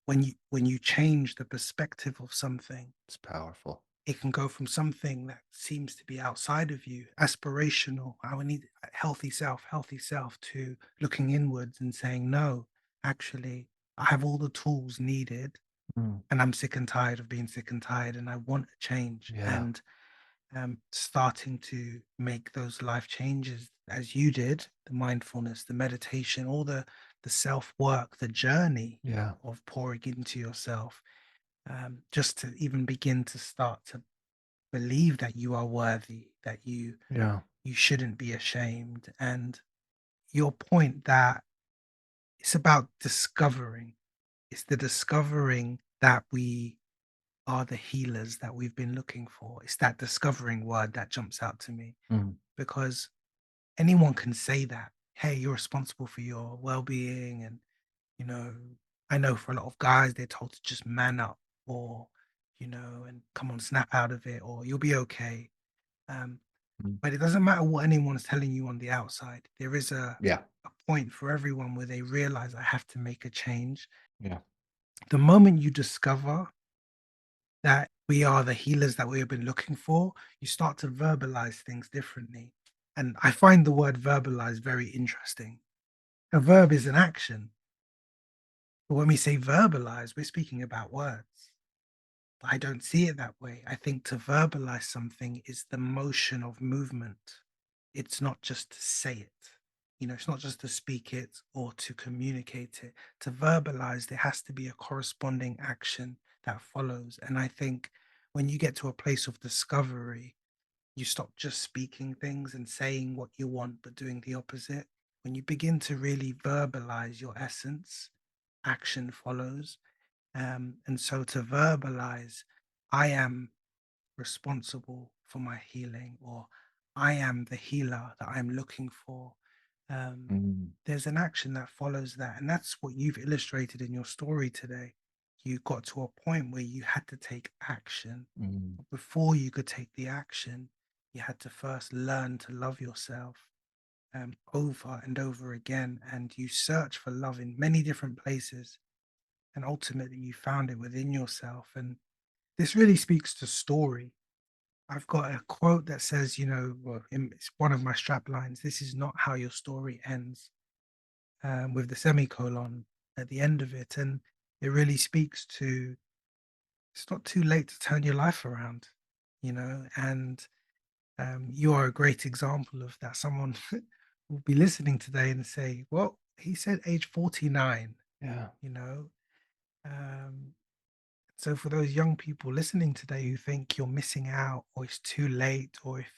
when you change the perspective of something, It's powerful. it can go from something that seems to be outside of you, aspirational, I would need a healthy self, to looking inwards and saying, no, actually, I have all the tools needed Mm, and I'm sick and tired of being sick and tired and I want a change. yeah. And starting to make those life changes as you did, the mindfulness, the meditation, all the the self work, the journey Yeah. of pouring into yourself, just to even begin to start to believe that you are worthy, that Yeah. you shouldn't be ashamed. And your point that it's about discovering, it's the discovering that we are the healers that we've been looking for. It's that discovering word that jumps out to me Mm. because anyone can say that, hey, you're responsible for your well-being. And you know, I know for a lot of guys they're told to just man up, or and come on, snap out of it, or you'll be okay. um, Mm. but it doesn't matter what anyone's telling you on the outside. There is Yeah. a point for everyone where they realize I have to make a change. Yeah. The moment you discover that we are the healers that we have been looking for, you start to verbalize things differently. And I find the word verbalize very interesting. A verb is an action, but when we say verbalize, we're speaking about words. But I don't see it that way. I think to verbalize something is the motion of movement. It's not just to say it. It's not just to speak it or to communicate it. To verbalize, there has to be a corresponding action that follows. And I think when you get to a place of discovery, you stop just speaking things and saying what you want, but doing the opposite. When you begin to really verbalize your essence, action follows. And so to verbalize, I am responsible for my healing, or I am the healer that I'm looking for. Um, Mm. there's an action that follows that. And that's what you've illustrated in your story today. You got to a point where you had to take action. Mm. Before you could take the action, you had to first learn to love yourself, over and over again. And you search for love in many different places. And ultimately, you found it within yourself. And this really speaks to story. I've got a quote that says, well, it's one of my strap lines. This is not how your story ends, with the semicolon at the end of it. And it really speaks to it's not too late to turn your life around, and you are a great example of that. Someone will be listening today and say, well, he said age 49, Yeah. you know. Um, So for those young people listening today who think you're missing out, or it's too late, or if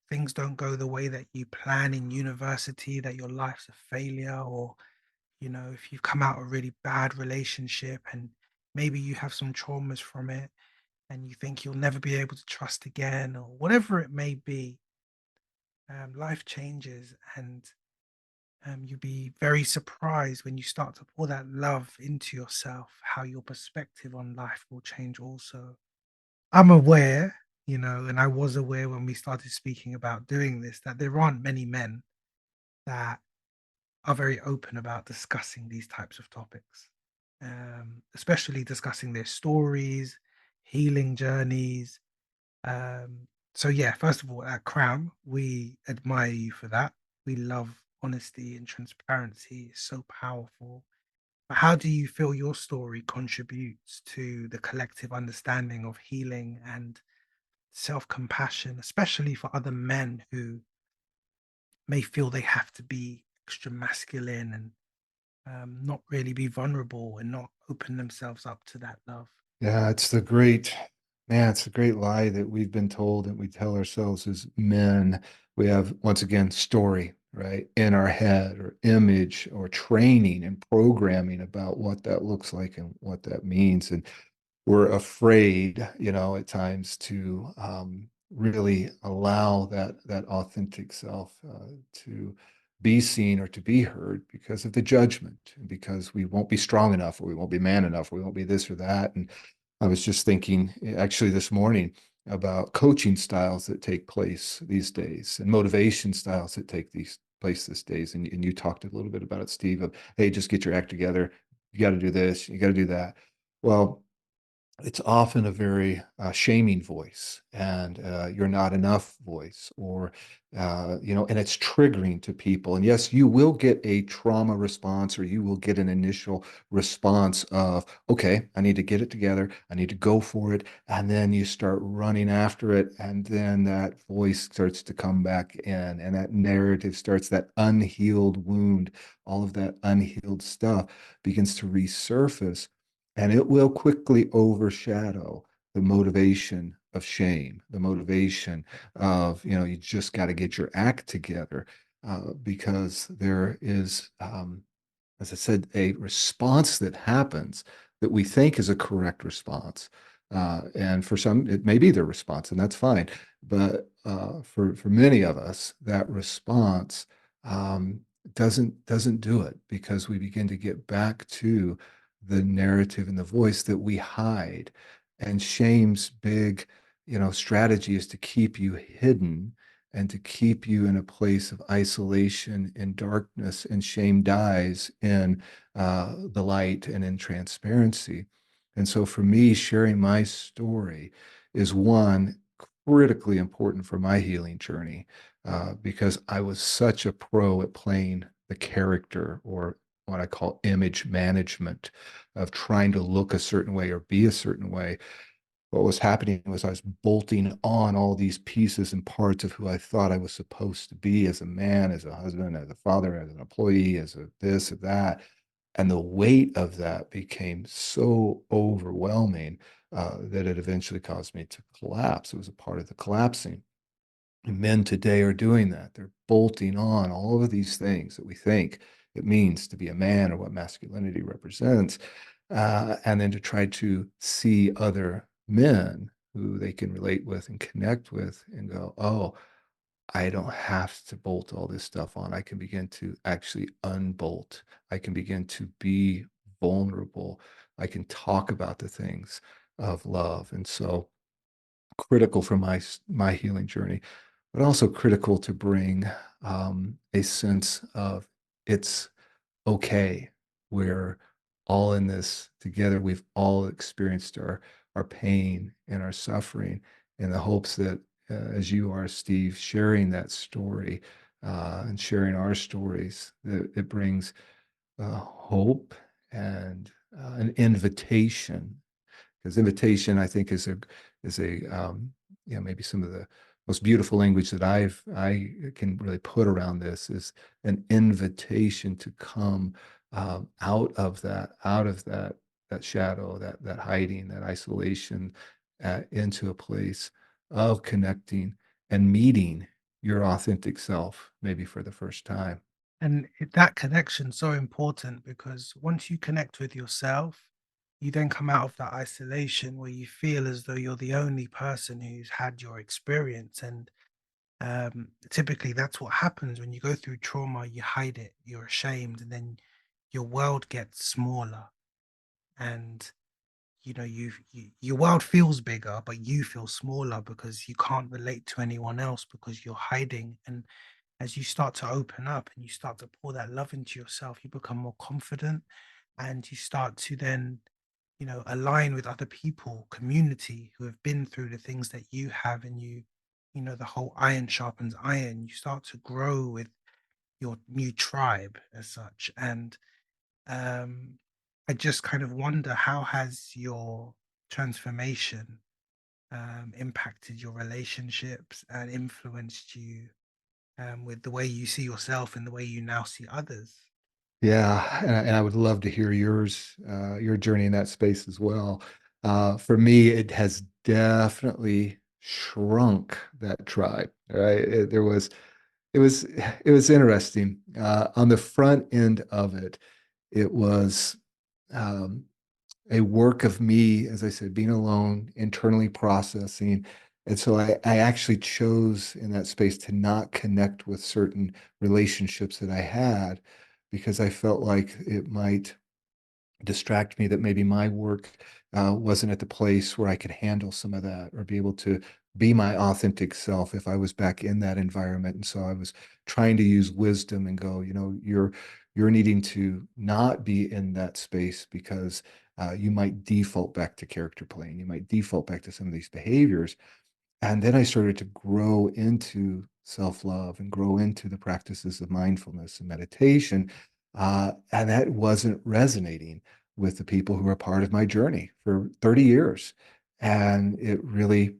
things don't go the way that you plan in university, that your life's a failure, or if you've come out a really bad relationship and maybe you have some traumas from it and you think you'll never be able to trust again, or whatever it may be, life changes. And you'll be very surprised when you start to pour that love into yourself, how your perspective on life will change also. I'm aware, and I was aware when we started speaking about doing this, that there aren't many men that are very open about discussing these types of topics, especially discussing their stories, healing journeys. So, yeah, first of all, at Crown, we admire you for that. We love honesty and transparency. It's so powerful. But how do you feel your story contributes to the collective understanding of healing and self-compassion, especially for other men who may feel they have to be extra masculine and not really be vulnerable and not open themselves up to that love? Yeah, it's a great lie that we've been told and we tell ourselves as men. We have, once again, story, right, in our head or image or training and programming about what that looks like and what that means. And we're afraid, at times to really allow that authentic self to be seen or to be heard because of the judgment, and because we won't be strong enough, or we won't be man enough, or we won't be this or that. And I was just thinking, actually, this morning about coaching styles that take place these days and motivation styles that take these place these days. And you talked a little bit about it, Steve, of, hey, just get your act together. You got to do this, you got to do that. Well, it's often a very shaming voice and you're not enough voice or and it's triggering to people. And yes, you will get a trauma response or you will get an initial response of, okay, I need to get it together, I need to go for it, and then you start running after it, and then that voice starts to come back in, and that narrative starts, that unhealed wound, all of that unhealed stuff begins to resurface, and it will quickly overshadow the motivation of shame, the motivation of, you just got to get your act together because there is, as I said, a response that happens that we think is a correct response. And for some, it may be their response, and that's fine. But for many of us, that response doesn't do it because we begin to get back to the narrative and the voice that we hide. And shame's big, strategy is to keep you hidden and to keep you in a place of isolation and darkness. And shame dies in the light and in transparency. And so for me, sharing my story is one critically important for my healing journey because I was such a pro at playing the character, or what I call image management, of trying to look a certain way or be a certain way. What was happening was I was bolting on all these pieces and parts of who I thought I was supposed to be as a man, as a husband, as a father, as an employee, as a this, or that. And the weight of that became so overwhelming that it eventually caused me to collapse. It was a part of the collapsing. And men today are doing that. They're bolting on all of these things that we think it means to be a man or what masculinity represents, and then to try to see other men who they can relate with and connect with and go, oh, I don't have to bolt all this stuff on. I can begin to actually unbolt. I can begin to be vulnerable. I can talk about the things of love. And so critical for my healing journey, but also critical to bring a sense of it's okay. We're all in this together. We've all experienced our pain and our suffering in the hopes that, as you are, Steve, sharing that story and sharing our stories, that it brings hope and an invitation, because invitation, I think, is a maybe some of the most beautiful language that I can really put around this is an invitation to come out of that shadow, that hiding, that isolation, into a place of connecting and meeting your authentic self, maybe for the first time. And that connection's so important because once you connect with yourself, you then come out of that isolation where you feel as though you're the only person who's had your experience. And typically, that's what happens when you go through trauma. You hide it, you're ashamed, and then your world gets smaller. And your world feels bigger, but you feel smaller because you can't relate to anyone else because you're hiding. And as you start to open up and you start to pour that love into yourself, you become more confident and you start to then, align with other people, community who have been through the things that you have. And the whole iron sharpens iron. You start to grow with your new tribe as such. And um, I just kind of wonder, how has your transformation impacted your relationships and influenced you with the way you see yourself and the way you now see others? Yeah, and I would love to hear your journey in that space as well. For me, it has definitely shrunk that tribe. Right? It was, it was interesting. On the front end of it, it was um, a work of me, as I said, being alone, internally processing. And so I actually chose in that space to not connect with certain relationships that I had because I felt like it might distract me, that maybe my work wasn't at the place where I could handle some of that or be able to be my authentic self if I was back in that environment. And so I was trying to use wisdom and go, you're needing to not be in that space because you might default back to character playing. You might default back to some of these behaviors. And then I started to grow into self love and grow into the practices of mindfulness and meditation. And that wasn't resonating with the people who were part of my journey for 30 years. And it really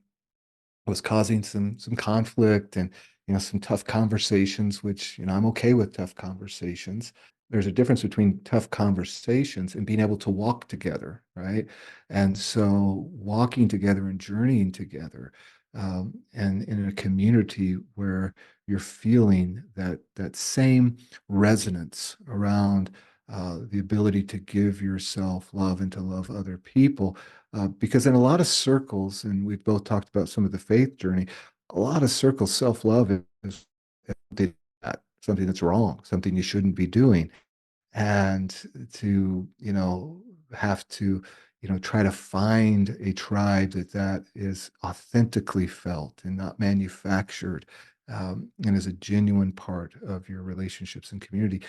was causing some conflict and some tough conversations, which I'm okay with tough conversations. There's a difference between tough conversations and being able to walk together, right? And so walking together and journeying together, and in a community where you're feeling that same resonance around the ability to give yourself love and to love other people, because in a lot of circles, and we've both talked about some of the faith journey, a lot of circles, self love is something something that's wrong, something you shouldn't be doing. And to, have to, try to find a tribe that is authentically felt and not manufactured, and is a genuine part of your relationships and community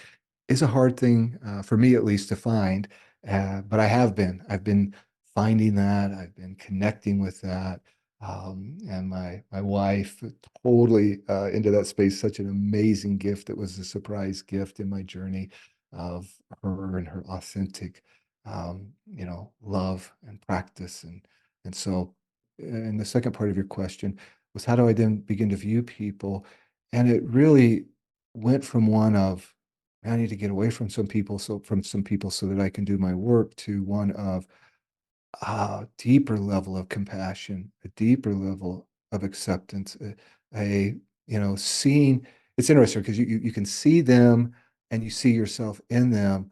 is a hard thing, for me at least to find, but I've been finding that, I've been connecting with that, and my wife totally, into that space, such an amazing gift. It was a surprise gift in my journey of her and her authentic, love and practice, and so, and the second part of your question was how do I then begin to view people? And it really went from one of I need to get away from some people so that I can do my work to one of a deeper level of compassion, a deeper level of acceptance, seeing it's interesting because you can see them and you see yourself in them,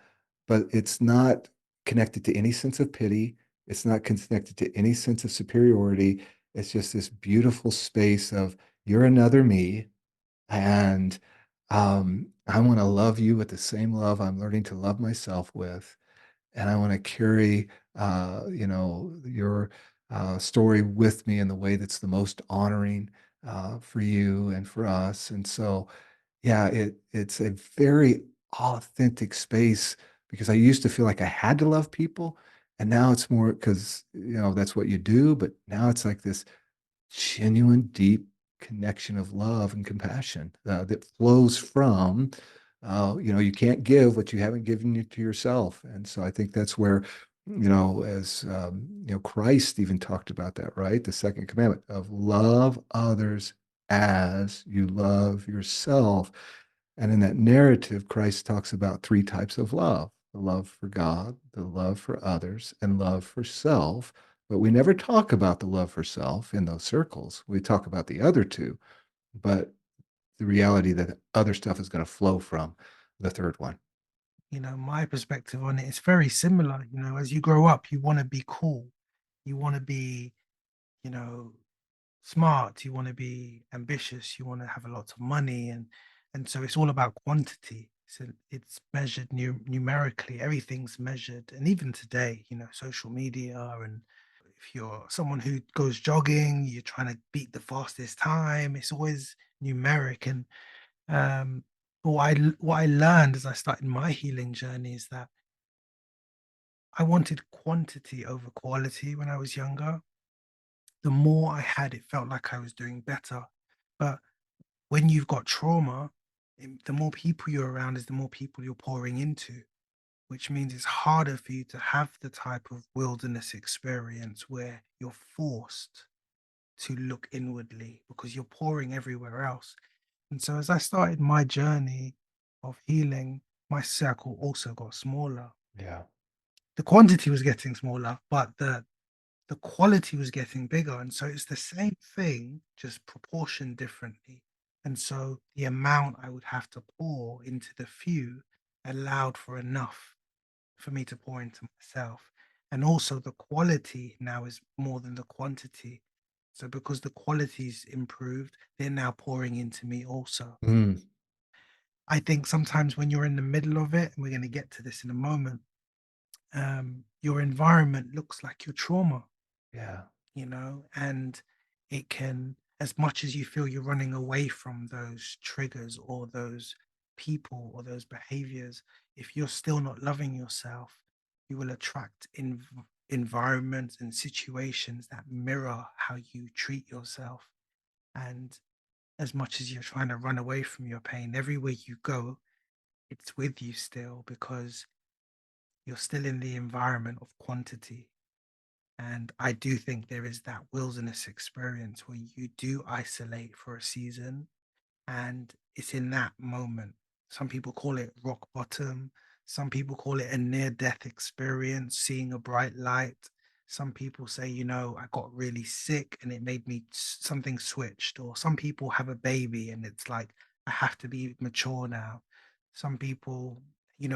but it's not connected to any sense of pity. It's not connected to any sense of superiority. It's just this beautiful space of you're another me and I want to love you with the same love I'm learning to love myself with. And I want to carry, your story with me in the way that's the most honoring for you and for us. And so, yeah, it's a very authentic space because I used to feel like I had to love people. And now it's more because, that's what you do. But now it's like this genuine, deep connection of love and compassion that flows from, you can't give what you haven't given to yourself. And so I think that's where, as, Christ even talked about that, right? The second commandment of love others as you love yourself. And in that narrative, Christ talks about three types of love: the love for God, the love for others, and love for self. But we never talk about the love for self in those circles. We talk about the other two, but the reality that other stuff is going to flow from the third one. My perspective on it is very similar. As you grow up, you want to be cool. You want to be, you know, smart. You want to be ambitious. You want to have a lot of money, and so it's all about quantity. So it's measured numerically. Everything's measured, and even today, social media, and if you're someone who goes jogging, you're trying to beat the fastest time. It's always numeric, and um, what I learned as I started my healing journey is that I wanted quantity over quality when I was younger. The more I had, it felt like I was doing better. But when you've got trauma, the more people you're around is the more people you're pouring into, which means it's harder for you to have the type of wilderness experience where you're forced to look inwardly because you're pouring everywhere else. And so as I started my journey of healing, my circle also got smaller. Yeah. The quantity was getting smaller, but the quality was getting bigger. And so it's the same thing, just proportioned differently. And so the amount I would have to pour into the few allowed for enough for me to pour into myself. And also the quality now is more than the quantity. So because the quality's improved, they're now pouring into me also. Mm, I think sometimes when you're in the middle of it, and we're going to get to this in a moment, your environment looks like your trauma, yeah. and it can, as much as you feel you're running away from those triggers or those people or those behaviors, if you're still not loving yourself, you will attract environments and situations that mirror how you treat yourself. And as much as you're trying to run away from your pain, everywhere you go, it's with you still because you're still in the environment of quantity. And I do think there is that wilderness experience where you do isolate for a season. And it's in that moment. Some people call it rock bottom. Some people call it a near death experience, seeing a bright light. Some people say, I got really sick and it made me something switched. Or some people have a baby and it's like, I have to be mature now. Some people,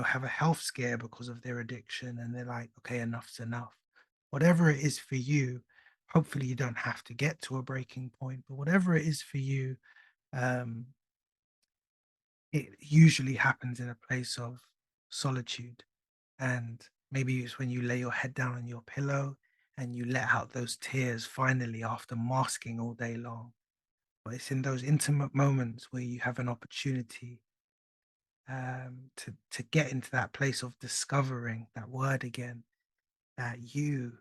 have a health scare because of their addiction and they're like, okay, enough's enough. Whatever it is for you, hopefully you don't have to get to a breaking point, but whatever it is for you, um, it usually happens in a place of solitude. And maybe it's when you lay your head down on your pillow and you let out those tears finally after masking all day long. But it's in those intimate moments where you have an opportunity to get into that place of discovering that word again, that you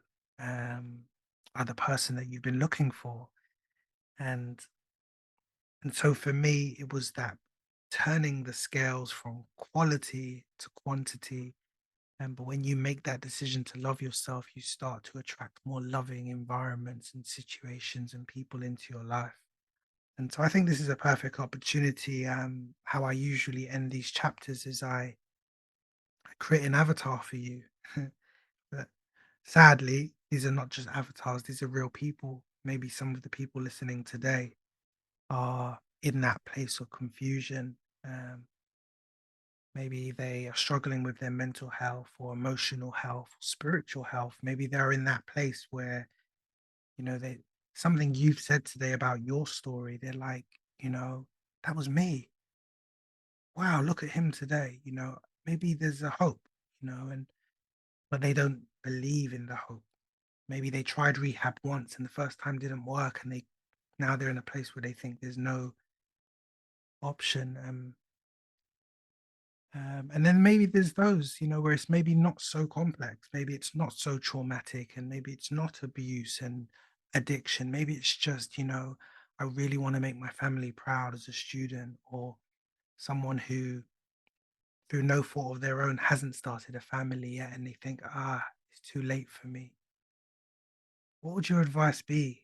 um, are the person that you've been looking for. And And so for me, it was that turning the scales from quality to quantity. And but when you make that decision to love yourself, you start to attract more loving environments and situations and people into your life. And so I think this is a perfect opportunity. How I usually end these chapters is I create an avatar for you. But sadly, these are not just avatars, these are real people. Maybe some of the people listening today are in that place of confusion. Um, Maybe they are struggling with their mental health or emotional health, or spiritual health. Maybe they're in that place where, they something you've said today about your story, they're like, that was me. Wow, look at him today. Maybe there's a hope, and but they don't believe in the hope. Maybe they tried rehab once and the first time didn't work, and now they're in a place where they think there's no option. And then maybe there's those, where it's maybe not so complex, maybe it's not so traumatic, and maybe it's not abuse and addiction. Maybe it's just, I really want to make my family proud as a student, or someone who, through no fault of their own, hasn't started a family yet, and they think, it's too late for me. What would your advice be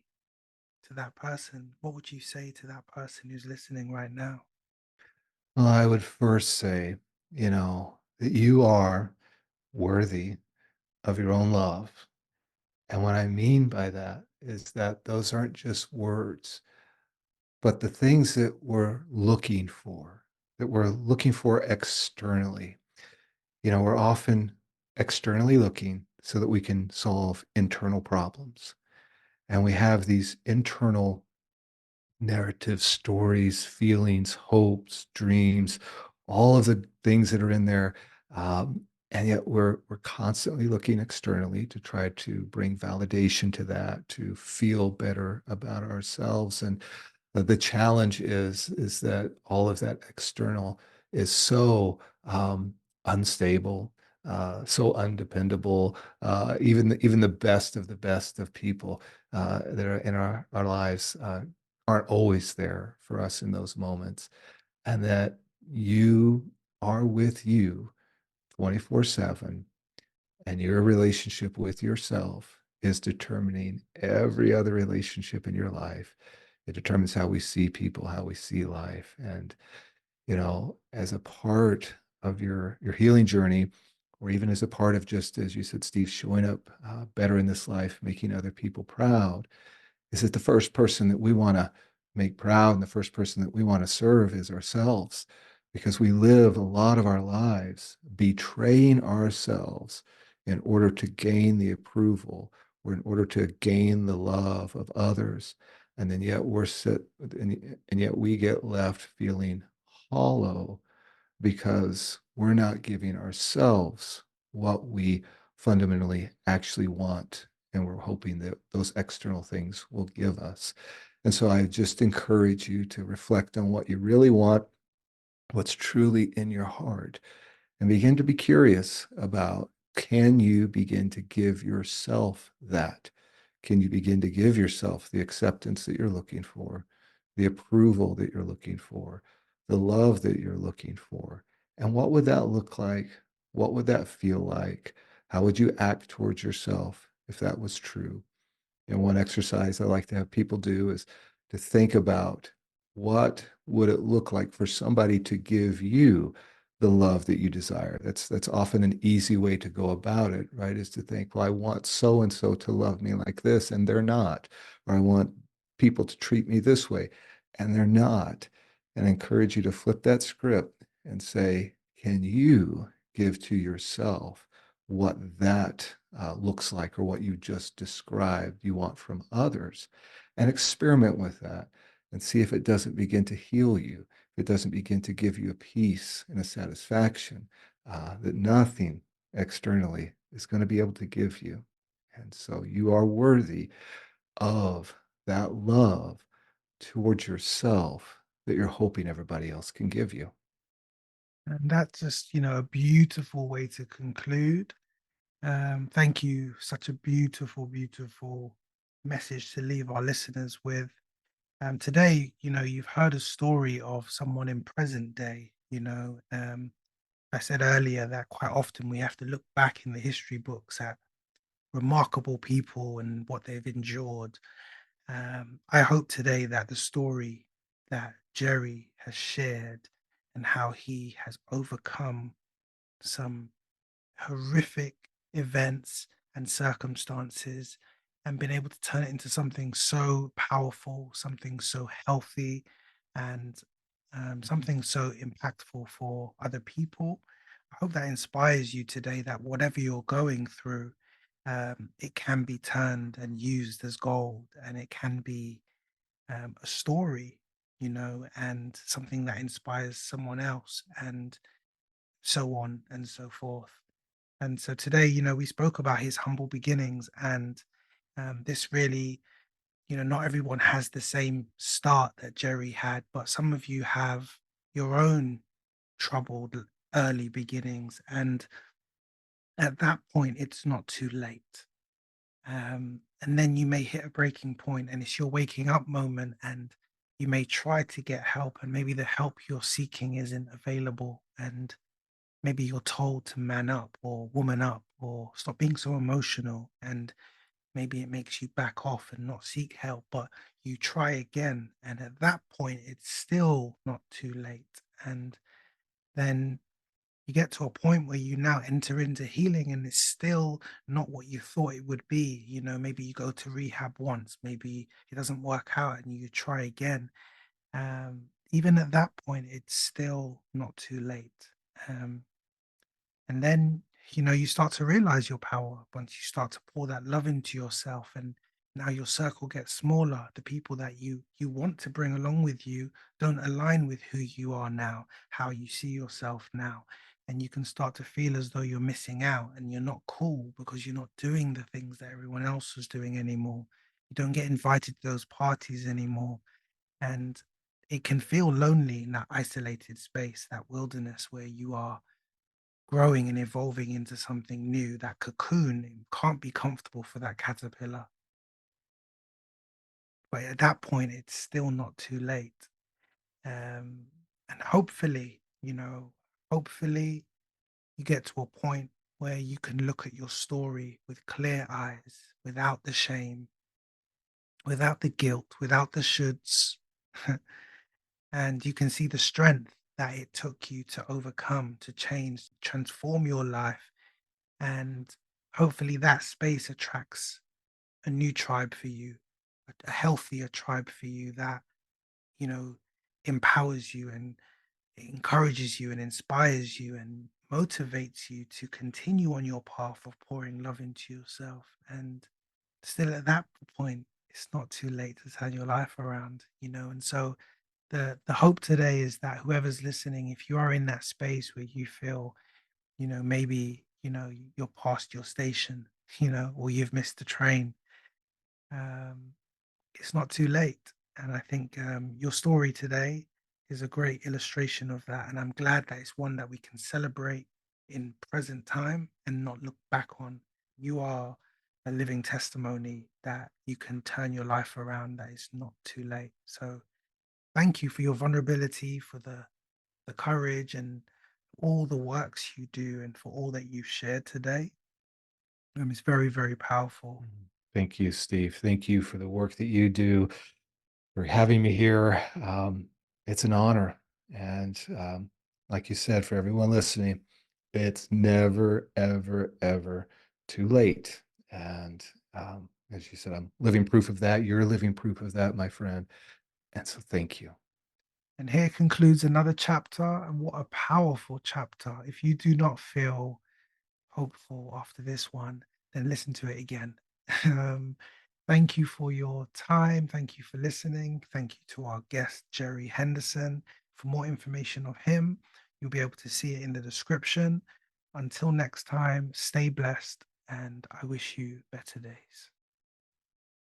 to that person? What would you say to that person who's listening right now? Well, I would first say, that you are worthy of your own love. And what I mean by that is that those aren't just words, but the things that we're looking for externally. We're often externally looking so that we can solve internal problems. And we have these internal narrative stories, feelings, hopes, dreams, all of the things that are in there. And yet we're constantly looking externally to try to bring validation to that, to feel better about ourselves. And the challenge is that all of that external is so unstable, so undependable. Even the best of people that are in our lives aren't always there for us in those moments, and that you are with you 24/7, and your relationship with yourself is determining every other relationship in your life. It determines how we see people, how we see life. And, as a part of your healing journey, or even as a part of, just as you said, Steve, showing up better in this life, making other people proud, is that the first person that we want to make proud and the first person that we want to serve is ourselves, because we live a lot of our lives betraying ourselves in order to gain the approval or in order to gain the love of others. And then yet and yet we get left feeling hollow because we're not giving ourselves what we fundamentally actually want. And we're hoping that those external things will give us. And so I just encourage you to reflect on what you really want, what's truly in your heart, and begin to be curious about Can you begin to give yourself that? Can you begin to give yourself the acceptance that you're looking for, the approval that you're looking for, the love that you're looking for? And what would that look like? What would that feel like? How would you act towards yourself if that was true? And one exercise I like to have people do is to think about what would it look like for somebody to give you the love that you desire. That's often an easy way to go about it, right? Is to think, well, I want so and so to love me like this, and they're not, or I want people to treat me this way, and they're not. And I encourage you to flip that script and say, can you give to yourself what that looks like or what you just described you want from others, and experiment with that and see if it doesn't begin to heal you, if it doesn't begin to give you a peace and a satisfaction that nothing externally is going to be able to give you. And so you are worthy of that love towards yourself that you're hoping everybody else can give you. And that's just, a beautiful way to conclude. Thank you. Such a beautiful, beautiful message to leave our listeners with. Today, you've heard a story of someone in present day. I said earlier that quite often we have to look back in the history books at remarkable people and what they've endured. I hope today that the story that Jerry has shared and how he has overcome some horrific events and circumstances and been able to turn it into something so powerful, something so healthy, and something so impactful for other people. I hope that inspires you today that whatever you're going through, it can be turned and used as gold, and it can be a story, and something that inspires someone else, and so on and so forth. And so today, we spoke about his humble beginnings, and this really, not everyone has the same start that Jerry had, but some of you have your own troubled early beginnings. And at that point, it's not too late. And then you may hit a breaking point, and it's your waking up moment, and you may try to get help, and maybe the help you're seeking isn't available. And maybe you're told to man up or woman up or stop being so emotional. And maybe it makes you back off and not seek help, but you try again. And at that point, it's still not too late. And then you get to a point where you now enter into healing and it's still not what you thought it would be. Maybe you go to rehab once, maybe it doesn't work out and you try again. Even at that point, it's still not too late. Um, And then, you start to realize your power once you start to pour that love into yourself. And now your circle gets smaller. The people that you want to bring along with you don't align with who you are now, how you see yourself now. And you can start to feel as though you're missing out and you're not cool because you're not doing the things that everyone else was doing anymore. You don't get invited to those parties anymore. And it can feel lonely in that isolated space, that wilderness where you are growing and evolving into something new. That cocoon can't be comfortable for that caterpillar. But at that point, it's still not too late. Um, and hopefully, hopefully you get to a point where you can look at your story with clear eyes, without the shame, without the guilt, without the shoulds. And you can see the strength that it took you to overcome, to change, transform your life. And hopefully that space attracts a new tribe for you, a healthier tribe for you that, you know, empowers you and encourages you and inspires you and motivates you to continue on your path of pouring love into yourself. And still at that point, it's not too late to turn your life around. And so the hope today is that whoever's listening, if you are in that space where you feel, maybe, you're past your station, or you've missed the train, um, it's not too late. And I think your story today is a great illustration of that. And I'm glad that it's one that we can celebrate. in present time and not look back on. You are a living testimony that you can turn your life around, that it's not too late. So thank you for your vulnerability, for the courage and all the works you do and for all that you've shared today. It's very, very powerful. Thank you, Steve. Thank you for the work that you do, for having me here. It's an honor. And like you said, for everyone listening, it's never, ever, ever too late. And as you said, I'm living proof of that. You're living proof of that, my friend. And so thank you. And here concludes another chapter. And what a powerful chapter. If you do not feel hopeful after this one, then listen to it again. Um, thank you for your time. Thank you for listening. Thank you to our guest, Jerry Henderson. For more information of him, you'll be able to see it in the description. Until next time, stay blessed, and I wish you better days.